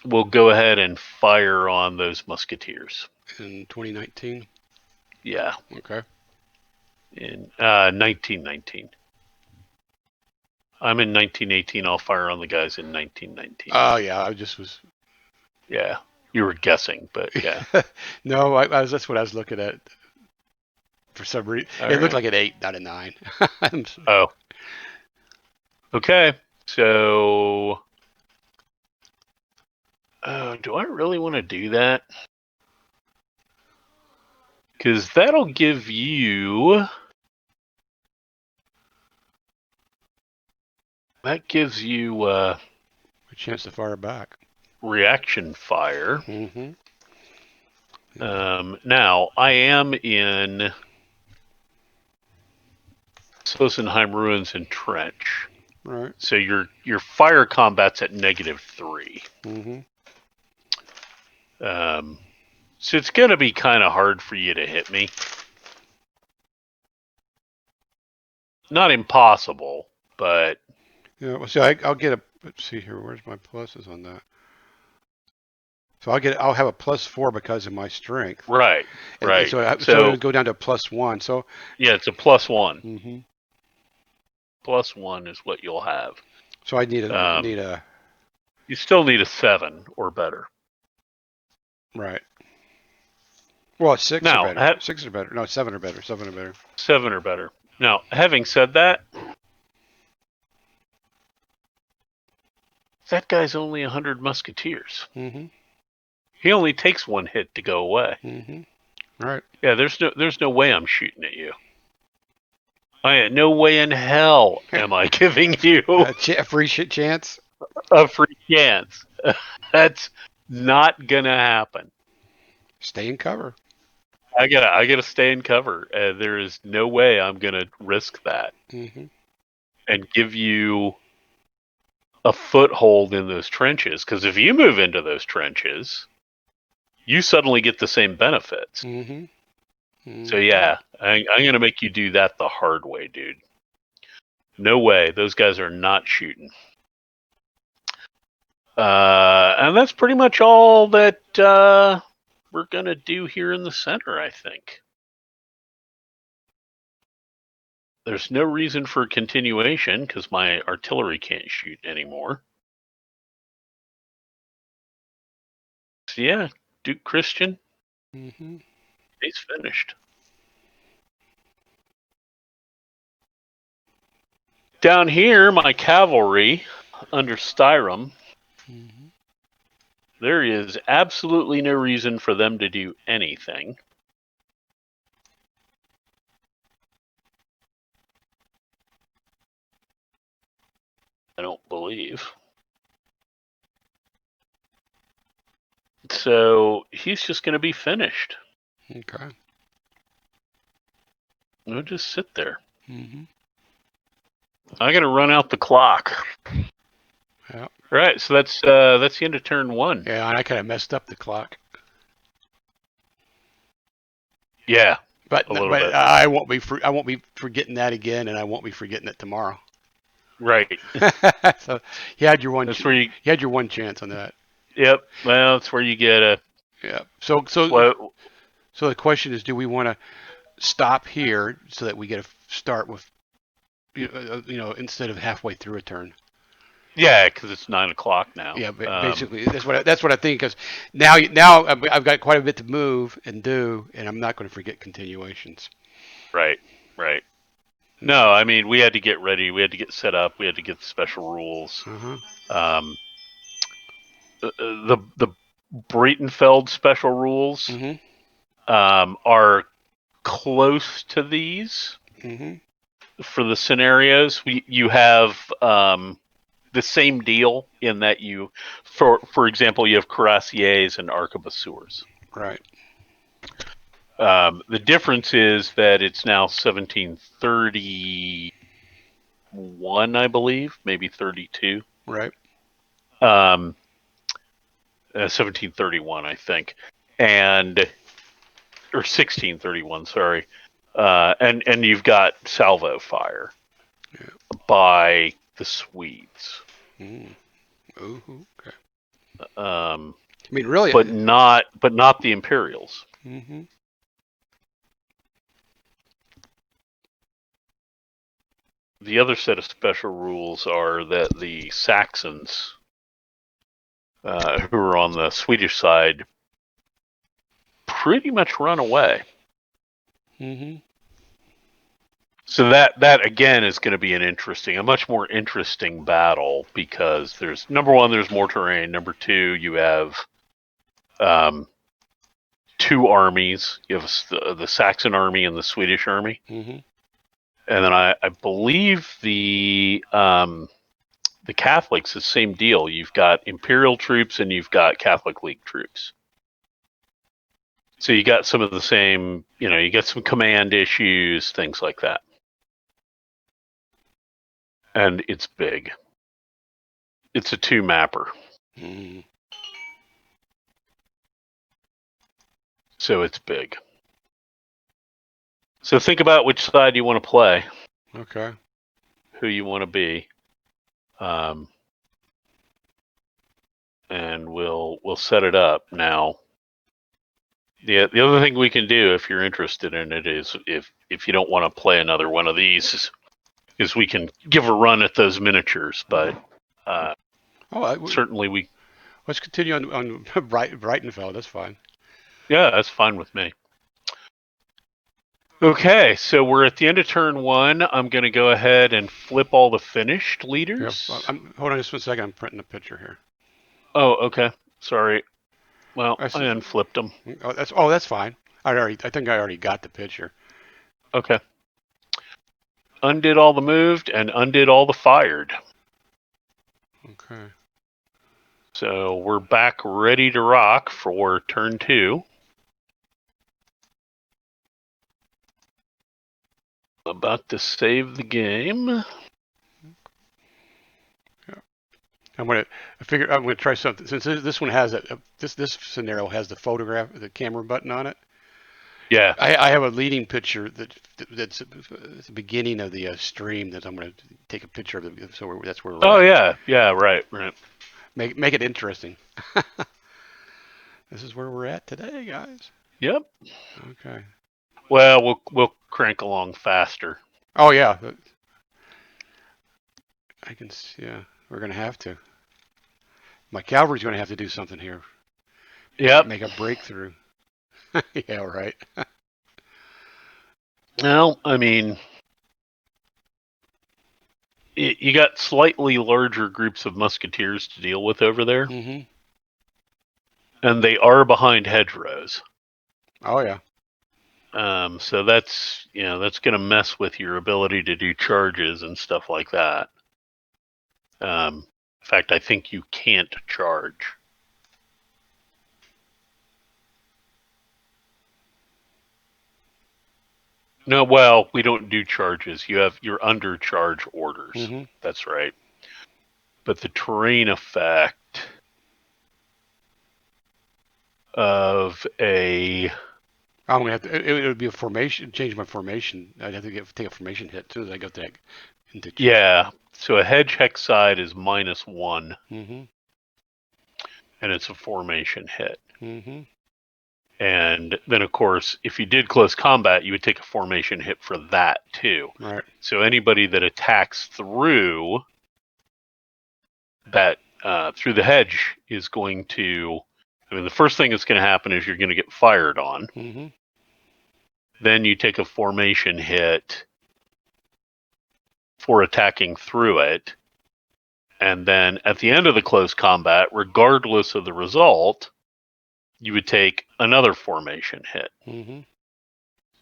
will go ahead and fire on those musketeers. In 2019. Yeah, Okay. in 1919. I'm in 1918. I'll fire on the guys in 1919. Oh yeah, I just was. Yeah, you were guessing, but yeah. No, that's what I was looking at. For some reason, All it looked right. like an 8, not a 9. Oh, okay. So, do I really want to do that? Because that'll give you. That gives you A chance to fire back. reaction fire. Mm-hmm. Now, I am in Sossenheim Ruins and Trench. Right. So your fire combat's at -3. Mm-hmm. So it's going to be kind of hard for you to hit me. Not impossible, but Yeah. Well, see, I'll get a. Let's see here. Where's my pluses on that? So I'll have a +4 because of my strength. right. And so it would go down to a +1. So. Yeah, it's a +1. Mm-hmm. +1 is what you'll have. So I need a. You still need a 7 or better. Right. Well, 6 or Now, better. 6 or better. No, 7 or better. 7 or better. 7 or better. Now, having said that, that guy's only 100 musketeers. Mm-hmm. He only takes 1 hit to go away. Mm-hmm. Right. Yeah, there's no way I'm shooting at you. No way in hell am I giving you A free shit chance. a free chance. That's not gonna happen. Stay in cover. I gotta stay in cover. There is no way I'm gonna risk that Mm-hmm. and give you a foothold in those trenches. Because if you move into those trenches, you suddenly get the same benefits. Mm-hmm. Mm-hmm. So yeah, I'm gonna make you do that the hard way, dude. No way. Those guys are not shooting. And that's pretty much all that we're going to do here in the center, I think. There's no reason for continuation because my artillery can't shoot anymore. So yeah, Duke Christian, Mm-hmm. he's finished. Down here, my cavalry under Styrum, Mm-hmm. there is absolutely no reason for them to do anything. I don't believe. So he's just going to be finished. Okay. He'll just sit there. Mm-hmm. I got to run out the clock. Yeah. Right. So that's the end of turn one. Yeah, I kind of messed up the clock. Yeah. But A little bit. I won't be forgetting that again, and I won't be forgetting it tomorrow. Right. So you had your one. That's where you. You had your one chance on that. Yep. Well, that's where you get a. Yeah. So What? so the question is, do we want to stop here so that we get a start with, instead of halfway through a turn? Yeah, because it's 9 o'clock now. Yeah, basically that's what I think. Because now I've got quite a bit to move and do, and I'm not going to forget continuations. Right. Right. No, I mean we had to get ready. We had to get set up. We had to get the special rules. Uh-huh. Um, the Breitenfeld special rules Mm-hmm. are close to these Mm-hmm. for the scenarios. You have the same deal in that you, for example, you have cuirassiers and arquebusiers. Right. The difference is that it's now 1731, I believe, maybe 32. Right. 1731, I think, or 1631. Sorry, and you've got salvo fire by the Swedes. Mm. Ooh, okay. I mean, really. but not the Imperials. Mm-hmm. The other set of special rules are that the Saxons, who are on the Swedish side, pretty much run away. Mm-hmm. So that again is going to be a much more interesting battle because there's number one, there's more terrain. Number two, you have two armies. You have the Saxon army and the Swedish army, Mm-hmm. and then I believe the Catholics, the same deal. You've got Imperial troops and you've got Catholic League troops. So you got some of the same, you get some command issues, things like that. And it's big. It's a 2-mapper. Mm-hmm. So it's big. So think about which side you want to play. Okay. Who you want to be. And we'll set it up now. The other thing we can do if you're interested in it is if you don't want to play another one of these is we can give a run at those miniatures, but certainly we. Let's continue on Breitenfeld. That's fine. Yeah, that's fine with me. Okay, so we're at the end of turn one. I'm going to go ahead and flip all the finished leaders. Yep. Hold on just 1 second. I'm printing a picture here. Oh, okay. Sorry. Well, I unflipped them. That's fine. I think I already got the picture. Okay. Undid all the moved and undid all the fired. Okay. So we're back ready to rock for turn two. About to save the game. Yeah. I'm gonna try something since this one has this scenario has the camera button on it. Yeah. I have a leading picture that's at the beginning of the stream that I'm going to take a picture of. That's where we're at. Yeah, right. Make it interesting. This is where we're at today, guys. Yep. Okay. Well, we'll crank along faster. Oh yeah. I can see. Yeah, we're going to have to. My cavalry's going to have to do something here. Yep. Make a breakthrough. Yeah, right. Well, I mean, you got slightly larger groups of musketeers to deal with over there. Mm-hmm. And they are behind hedgerows. Oh yeah. So that's going to mess with your ability to do charges and stuff like that. In fact, I think you can't charge. No, well, we don't do charges. You're under charge orders. Mm-hmm. That's right. But the terrain effect of a I'm gonna have to. It would be a formation. Change my formation. I'd have to take a formation hit as soon as I got that into. so a hedge hex side is -1, Mm-hmm. and it's a formation hit. Mm-hmm. And then, of course, if you did close combat, you would take a formation hit for that too. Right. So anybody that attacks through that through the hedge is going to. I mean, the first thing that's going to happen is you're going to get fired on. Mm-hmm. Then you take a formation hit for attacking through it. And then at the end of the close combat, regardless of the result, you would take another formation hit. Mm-hmm.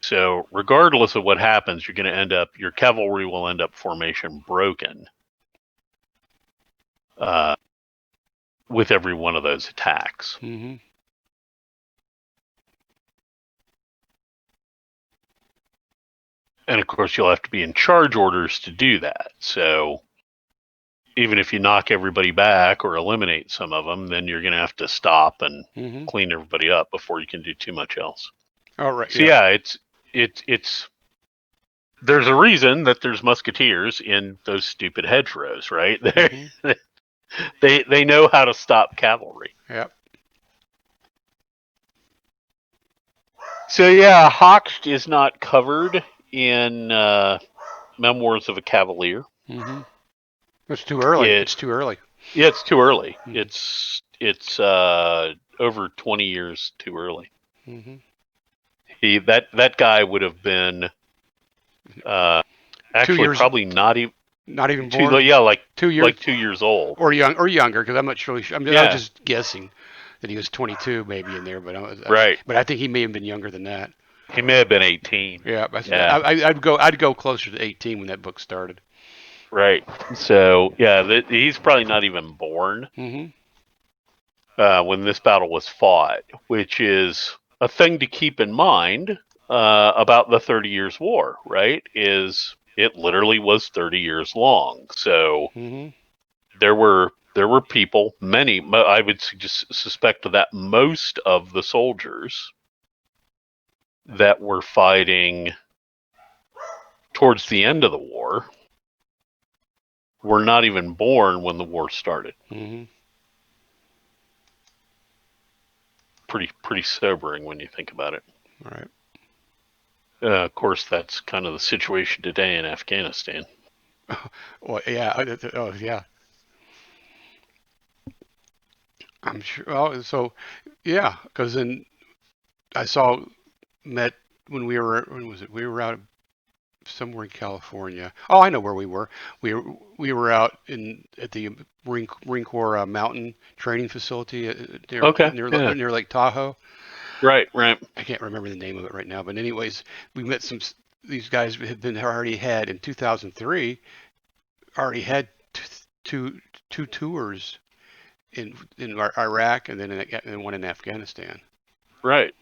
So regardless of what happens, you're going to end up, your cavalry will end up formation broken with every one of those attacks. Mm-hmm. And of course, you'll have to be in charge orders to do that. So even if you knock everybody back or eliminate some of them, then you're going to have to stop and Mm-hmm. clean everybody up before you can do too much else. Oh, right. So yeah, it's there's a reason that there's musketeers in those stupid hedgerows, right? Mm-hmm. They know how to stop cavalry. Yep. So yeah, Hochst is not covered in Memoirs of a Cavalier. Mm-hmm. It's too early. It's too early. Yeah, it's too early. Mm-hmm. It's over 20 years too early. Mm-hmm. That guy would have been actually probably not even born. Yeah, like 2 years, like 2 years old or younger, because I'm not really sure. I was Yeah. just guessing that he was 22 maybe in there, but Right. But I think he may have been younger than that. He may have been 18. Yeah, Yeah. I'd go closer to 18 when that book started. Right. So yeah, he's probably not even born Mm-hmm. when this battle was fought, which is a thing to keep in mind about the 30 Years' War. Right? Is it literally was 30 years long? So Mm-hmm. there were people, many. I would suspect that most of the soldiers that were fighting towards the end of the war were not even born when the war started. Mm-hmm. Pretty sobering when you think about it. All right. Of course, that's kind of the situation today in Afghanistan. Well, yeah. Oh, yeah. I'm sure. Oh, so yeah, because then I met when was it? We were out somewhere in California. Oh, I know where we were. We were out at the Marine Corps mountain training facility Okay. near Lake Tahoe. Right. I can't remember the name of it right now, but anyways, we met these guys already had in 2003 already had two tours in Iraq and then one in Afghanistan. Right.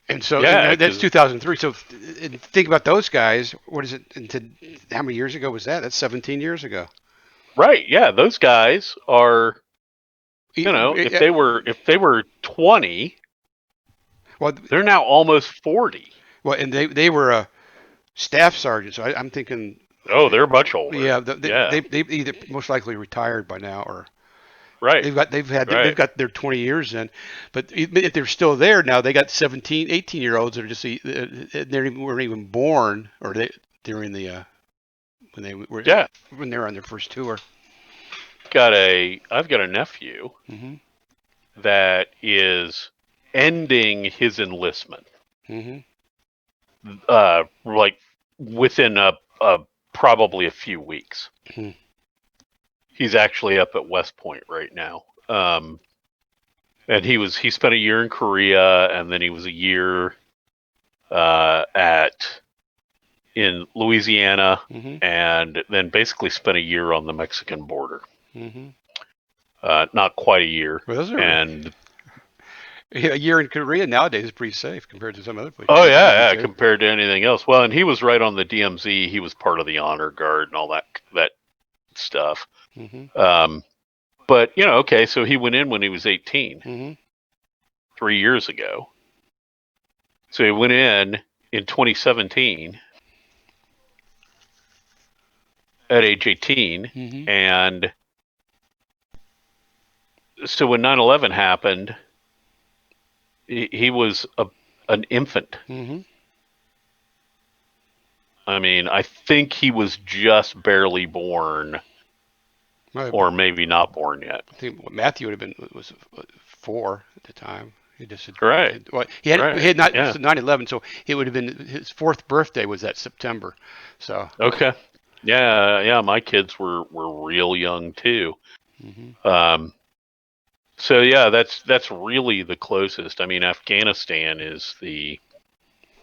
And so Yeah, that's 2003. So think about those guys. What is it? How many years ago was that? That's 17 years ago. Right. Yeah, those guys are. If they were 20, well, they're now almost 40. Well, and they were a staff sergeant. So I'm thinking. Oh, they're much older. Yeah, they either most likely retired by now or. Right. They've got their 20 years in, but if they're still there now, they got 17, 18-year-olds that are just they weren't even born or during the when they were on their first tour. I've got a nephew Mm-hmm. that is ending his enlistment. Mm-hmm. Like within probably a few weeks. Mm-hmm. He's actually up at West Point right now. And he spent a year in Korea, and then he was a year at in Louisiana, Mm-hmm. and then basically spent a year on the Mexican border. Mm-hmm. Not quite a year. Well, those are And a year in Korea nowadays is pretty safe compared to some other places oh I've been yeah, to. compared to anything else. Well, and he was right on the DMZ. He was part of the honor guard and all that stuff. Mm-hmm. But okay, so he went in when he was 18, Mm-hmm. 3 years ago. So he went in 2017 at age 18, Mm-hmm. and so when 9/11 happened, he was an infant. Mm-hmm. I mean, I think he was just barely born, I or maybe not born yet. think Matthew would have been was 4 at the time. He just Right, well, he right, had not yeah, 9/11, so it would have been his 4th birthday was that September. So okay, yeah. My kids were real young too. mm-hmm. Um, so yeah, that's really the closest. I mean, Afghanistan is the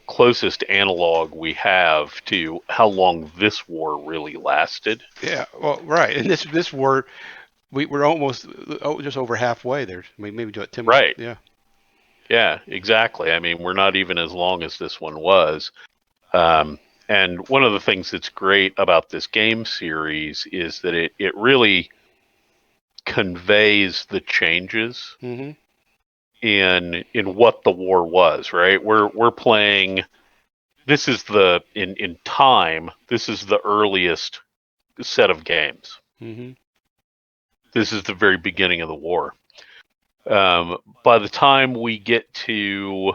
closest analog we have to how long this war really lasted. Yeah, well, right, and this war we're almost just over halfway there. Maybe do it 10. Right. Yeah. Yeah, exactly. I mean, we're not even as long as this one was. And one of the things that's great about this game series is that it really conveys the changes Mm-hmm. in what the war was, right? We're playing, this is in time, this is the earliest set of games. Mm-hmm. This is the very beginning of the war. By the time we get to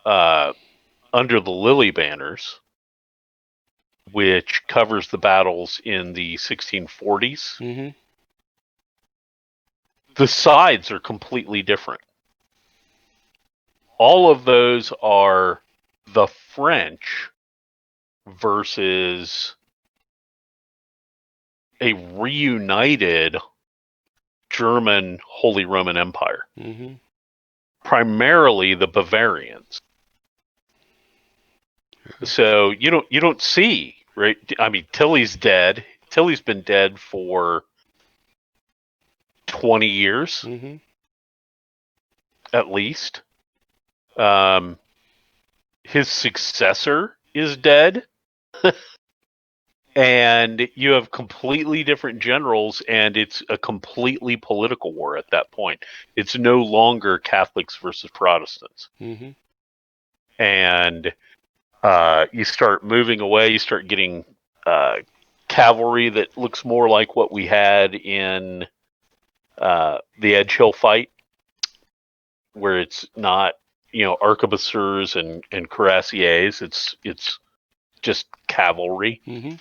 uh, Under the Lily Banners, which covers the battles in the 1640s, Mm-hmm. the sides are completely different. All of those are the French versus a reunited German Holy Roman Empire, Mm-hmm. primarily the Bavarians. So you don't see, right? I mean, Tilly's dead. Tilly's been dead for 20 years Mm-hmm. at least. Um, his successor is dead, and you have completely different generals, and it's a completely political war at that point. It's no longer Catholics versus Protestants. Mm-hmm. And you start moving away, you start getting uh, cavalry that looks more like what we had in the Edgehill fight, where it's not, arquebusiers and cuirassiers. It's just cavalry. Mm-hmm.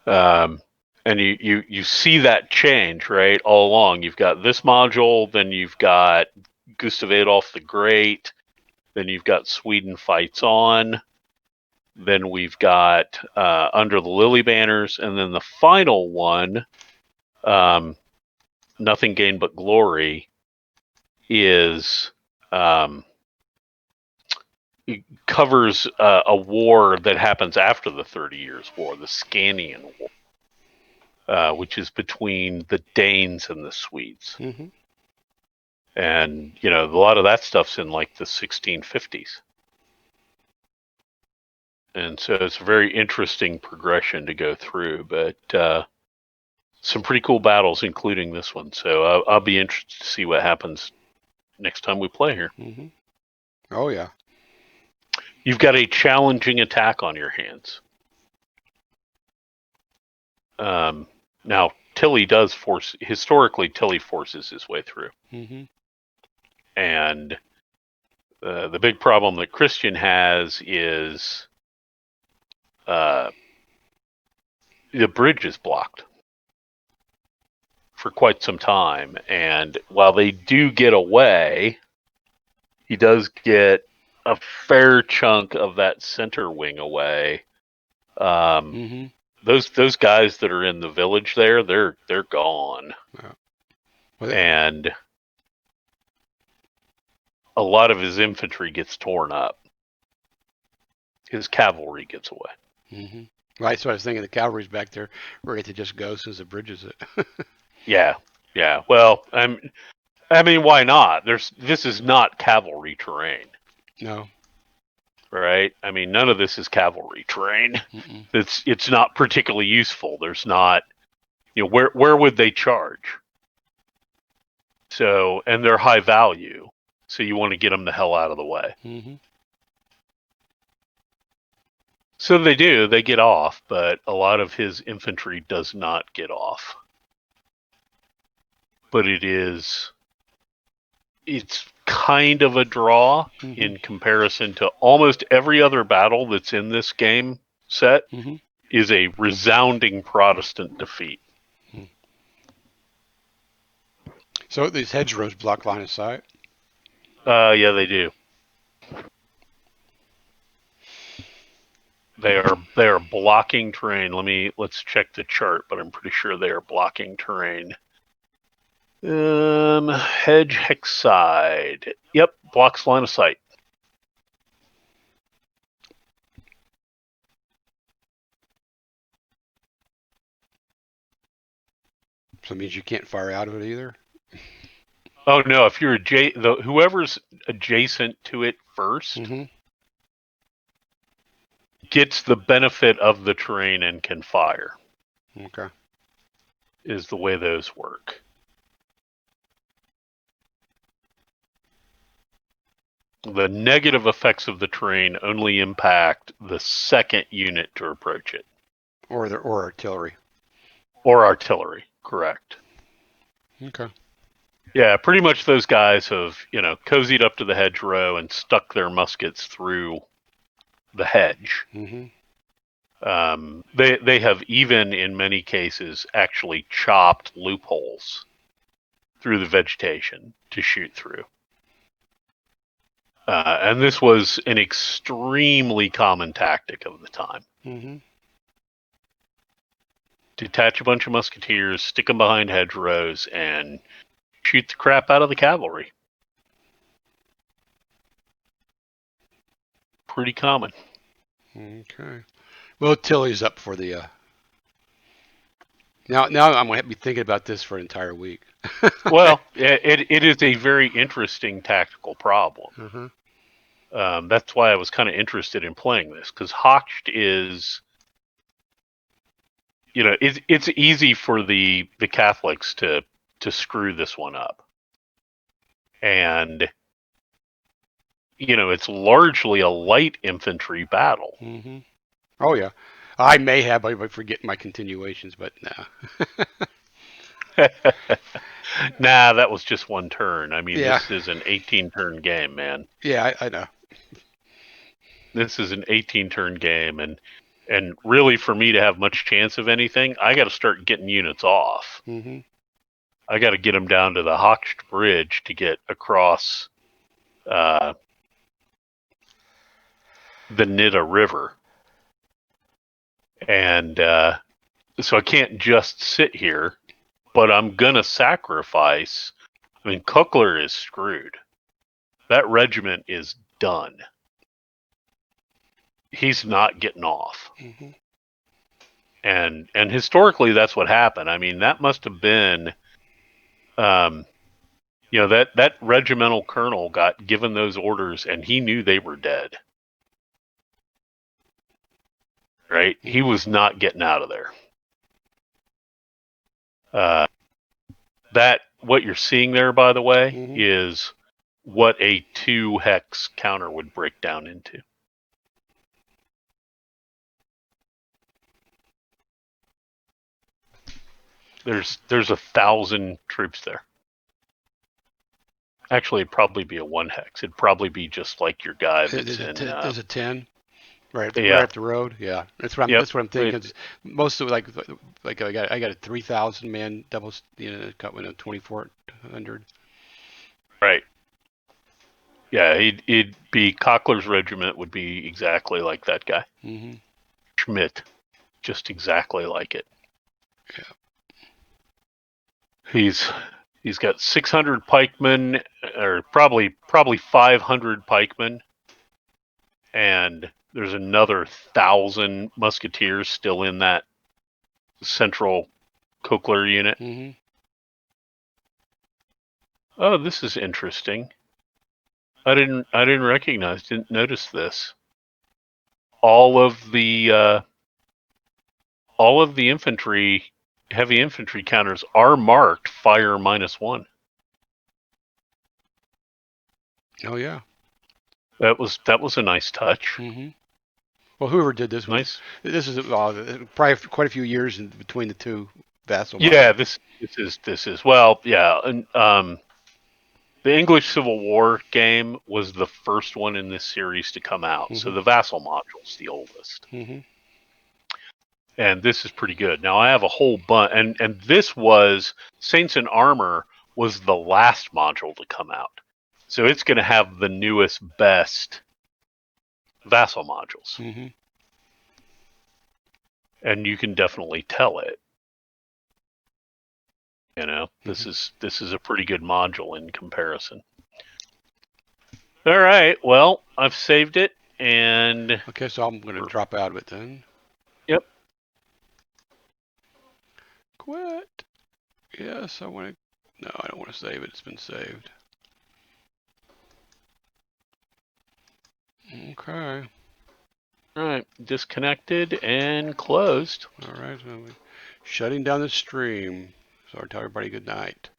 Um, and you see that change, right, all along. You've got this module, then you've got Gustav Adolf the Great, then you've got Sweden fights on, then we've got Under the Lily Banners, and then the final one, um, Nothing Gained But Glory, is it covers a war that happens after the 30 Years' War, the Scanian War, which is between the Danes and the Swedes. Mm-hmm. And, a lot of that stuff's in like the 1650s. And so it's a very interesting progression to go through, but some pretty cool battles, including this one. So I'll be interested to see what happens next time we play here. Mm-hmm. Oh yeah. You've got a challenging attack on your hands. Now, Tilly historically, Tilly forces his way through. Mm-hmm. And the big problem that Christian has is the bridge is blocked for quite some time. And while they do get away, he does get a fair chunk of that center wing away. Mm-hmm. Those guys that are in the village there, they're gone. Yeah. Well, And a lot of his infantry gets torn up. his cavalry gets away. Mm-hmm. Right, so I was thinking the cavalry's back there, ready to just go since it bridges it. Yeah, yeah. Well, I mean, why not? This is not cavalry terrain, No. right? I mean, none of this is cavalry terrain. Mm-mm. It's not particularly useful. There's not, where would they charge? So, and they're high value, so you want to get them the hell out of the way. Mm-hmm. So they do. They get off, but a lot of his infantry does not get off. But it's kind of a draw Mm-hmm. in comparison to almost every other battle that's in this game set. Mm-hmm. Is a resounding Protestant defeat. So these hedgerows block line of sight. Yeah, they do. They are blocking terrain. Let's check the chart, but I'm pretty sure they are blocking terrain. Hedge hex side. Yep, blocks line of sight. So it means you can't fire out of it either. Oh no, if you're whoever's adjacent to it 1st Mm-hmm. gets the benefit of the terrain and can fire. Okay. Is the way those work. The negative effects of the terrain only impact the second unit to approach it. Or artillery. Or artillery, correct. Okay. Yeah, pretty much those guys have, cozied up to the hedgerow and stuck their muskets through the hedge. Mm-hmm. They have even, in many cases, actually chopped loopholes through the vegetation to shoot through. And this was an extremely common tactic of the time. Mm-hmm. Detach a bunch of musketeers, stick them behind hedgerows, and shoot the crap out of the cavalry. Pretty common. Okay. Well, Tilly's up for the. Now I'm going to be thinking about this for an entire week. Well, it is a very interesting tactical problem. Mm-hmm. That's why I was kind of interested in playing this, because Hochst is, it's easy for the Catholics to screw this one up, and it's largely a light infantry battle. Mm-hmm. Oh yeah, I may have. I forget my continuations, but no. Nah, that was just one turn. I mean, Yeah. this is an 18-turn game, man. Yeah, I know. This is an 18-turn game, and really, for me to have much chance of anything, I got to start getting units off. Mm-hmm. I got to get them down to the Hochst Bridge to get across the Nidda River. And so I can't just sit here, but I'm going to sacrifice. I mean, Kuckler is screwed. That regiment is done. He's not getting off. Mm-hmm. And historically, that's what happened. I mean, that must have been, that regimental colonel got given those orders, and he knew they were dead. Right? He was not getting out of there. That what you're seeing there, by the way, Mm-hmm. is what a 2 hex counter would break down into. There's 1,000 troops there. Actually, it'd probably be a 1 hex. It'd probably be just like your guy that's in. There's a 10. Right up the road. Yeah, that's what I'm thinking. Right. Most of like I got a 3,000 man double, cut with a 2,400. Right. Yeah, he'd be Cockler's regiment would be exactly like that guy. Mm-hmm. Schmidt, just exactly like it. Yeah. He's got 600 pikemen, or probably 500 pikemen, and there's another 1,000 musketeers still in that central Cochlear unit. Mm-hmm. Oh, this is interesting. I didn't didn't notice this. All of the infantry, heavy infantry counters are marked fire -1. Oh yeah. That was a nice touch. Mm-hmm. Well, whoever did this was Nice. this is probably quite a few years in between the two vassal Yeah, modules. this is well, yeah, and the English Civil War game was the first one in this series to come out, so Mm-hmm. the vassal module's the oldest. Mm-hmm. And this is pretty good. Now I have a whole bunch, and this was Saints in Armor was the last module to come out, so it's going to have the newest, best vassal modules, Mm-hmm. and you can definitely tell it. You know, Mm-hmm. this is a pretty good module in comparison. All right, well, I've saved it, and Okay, so I'm going to drop out of it then. yep. Quit. Yes, I want to. No, I don't want to save it. It's been saved. Okay. All right, disconnected and closed. All right. So shutting down the stream. So I'll tell everybody good night.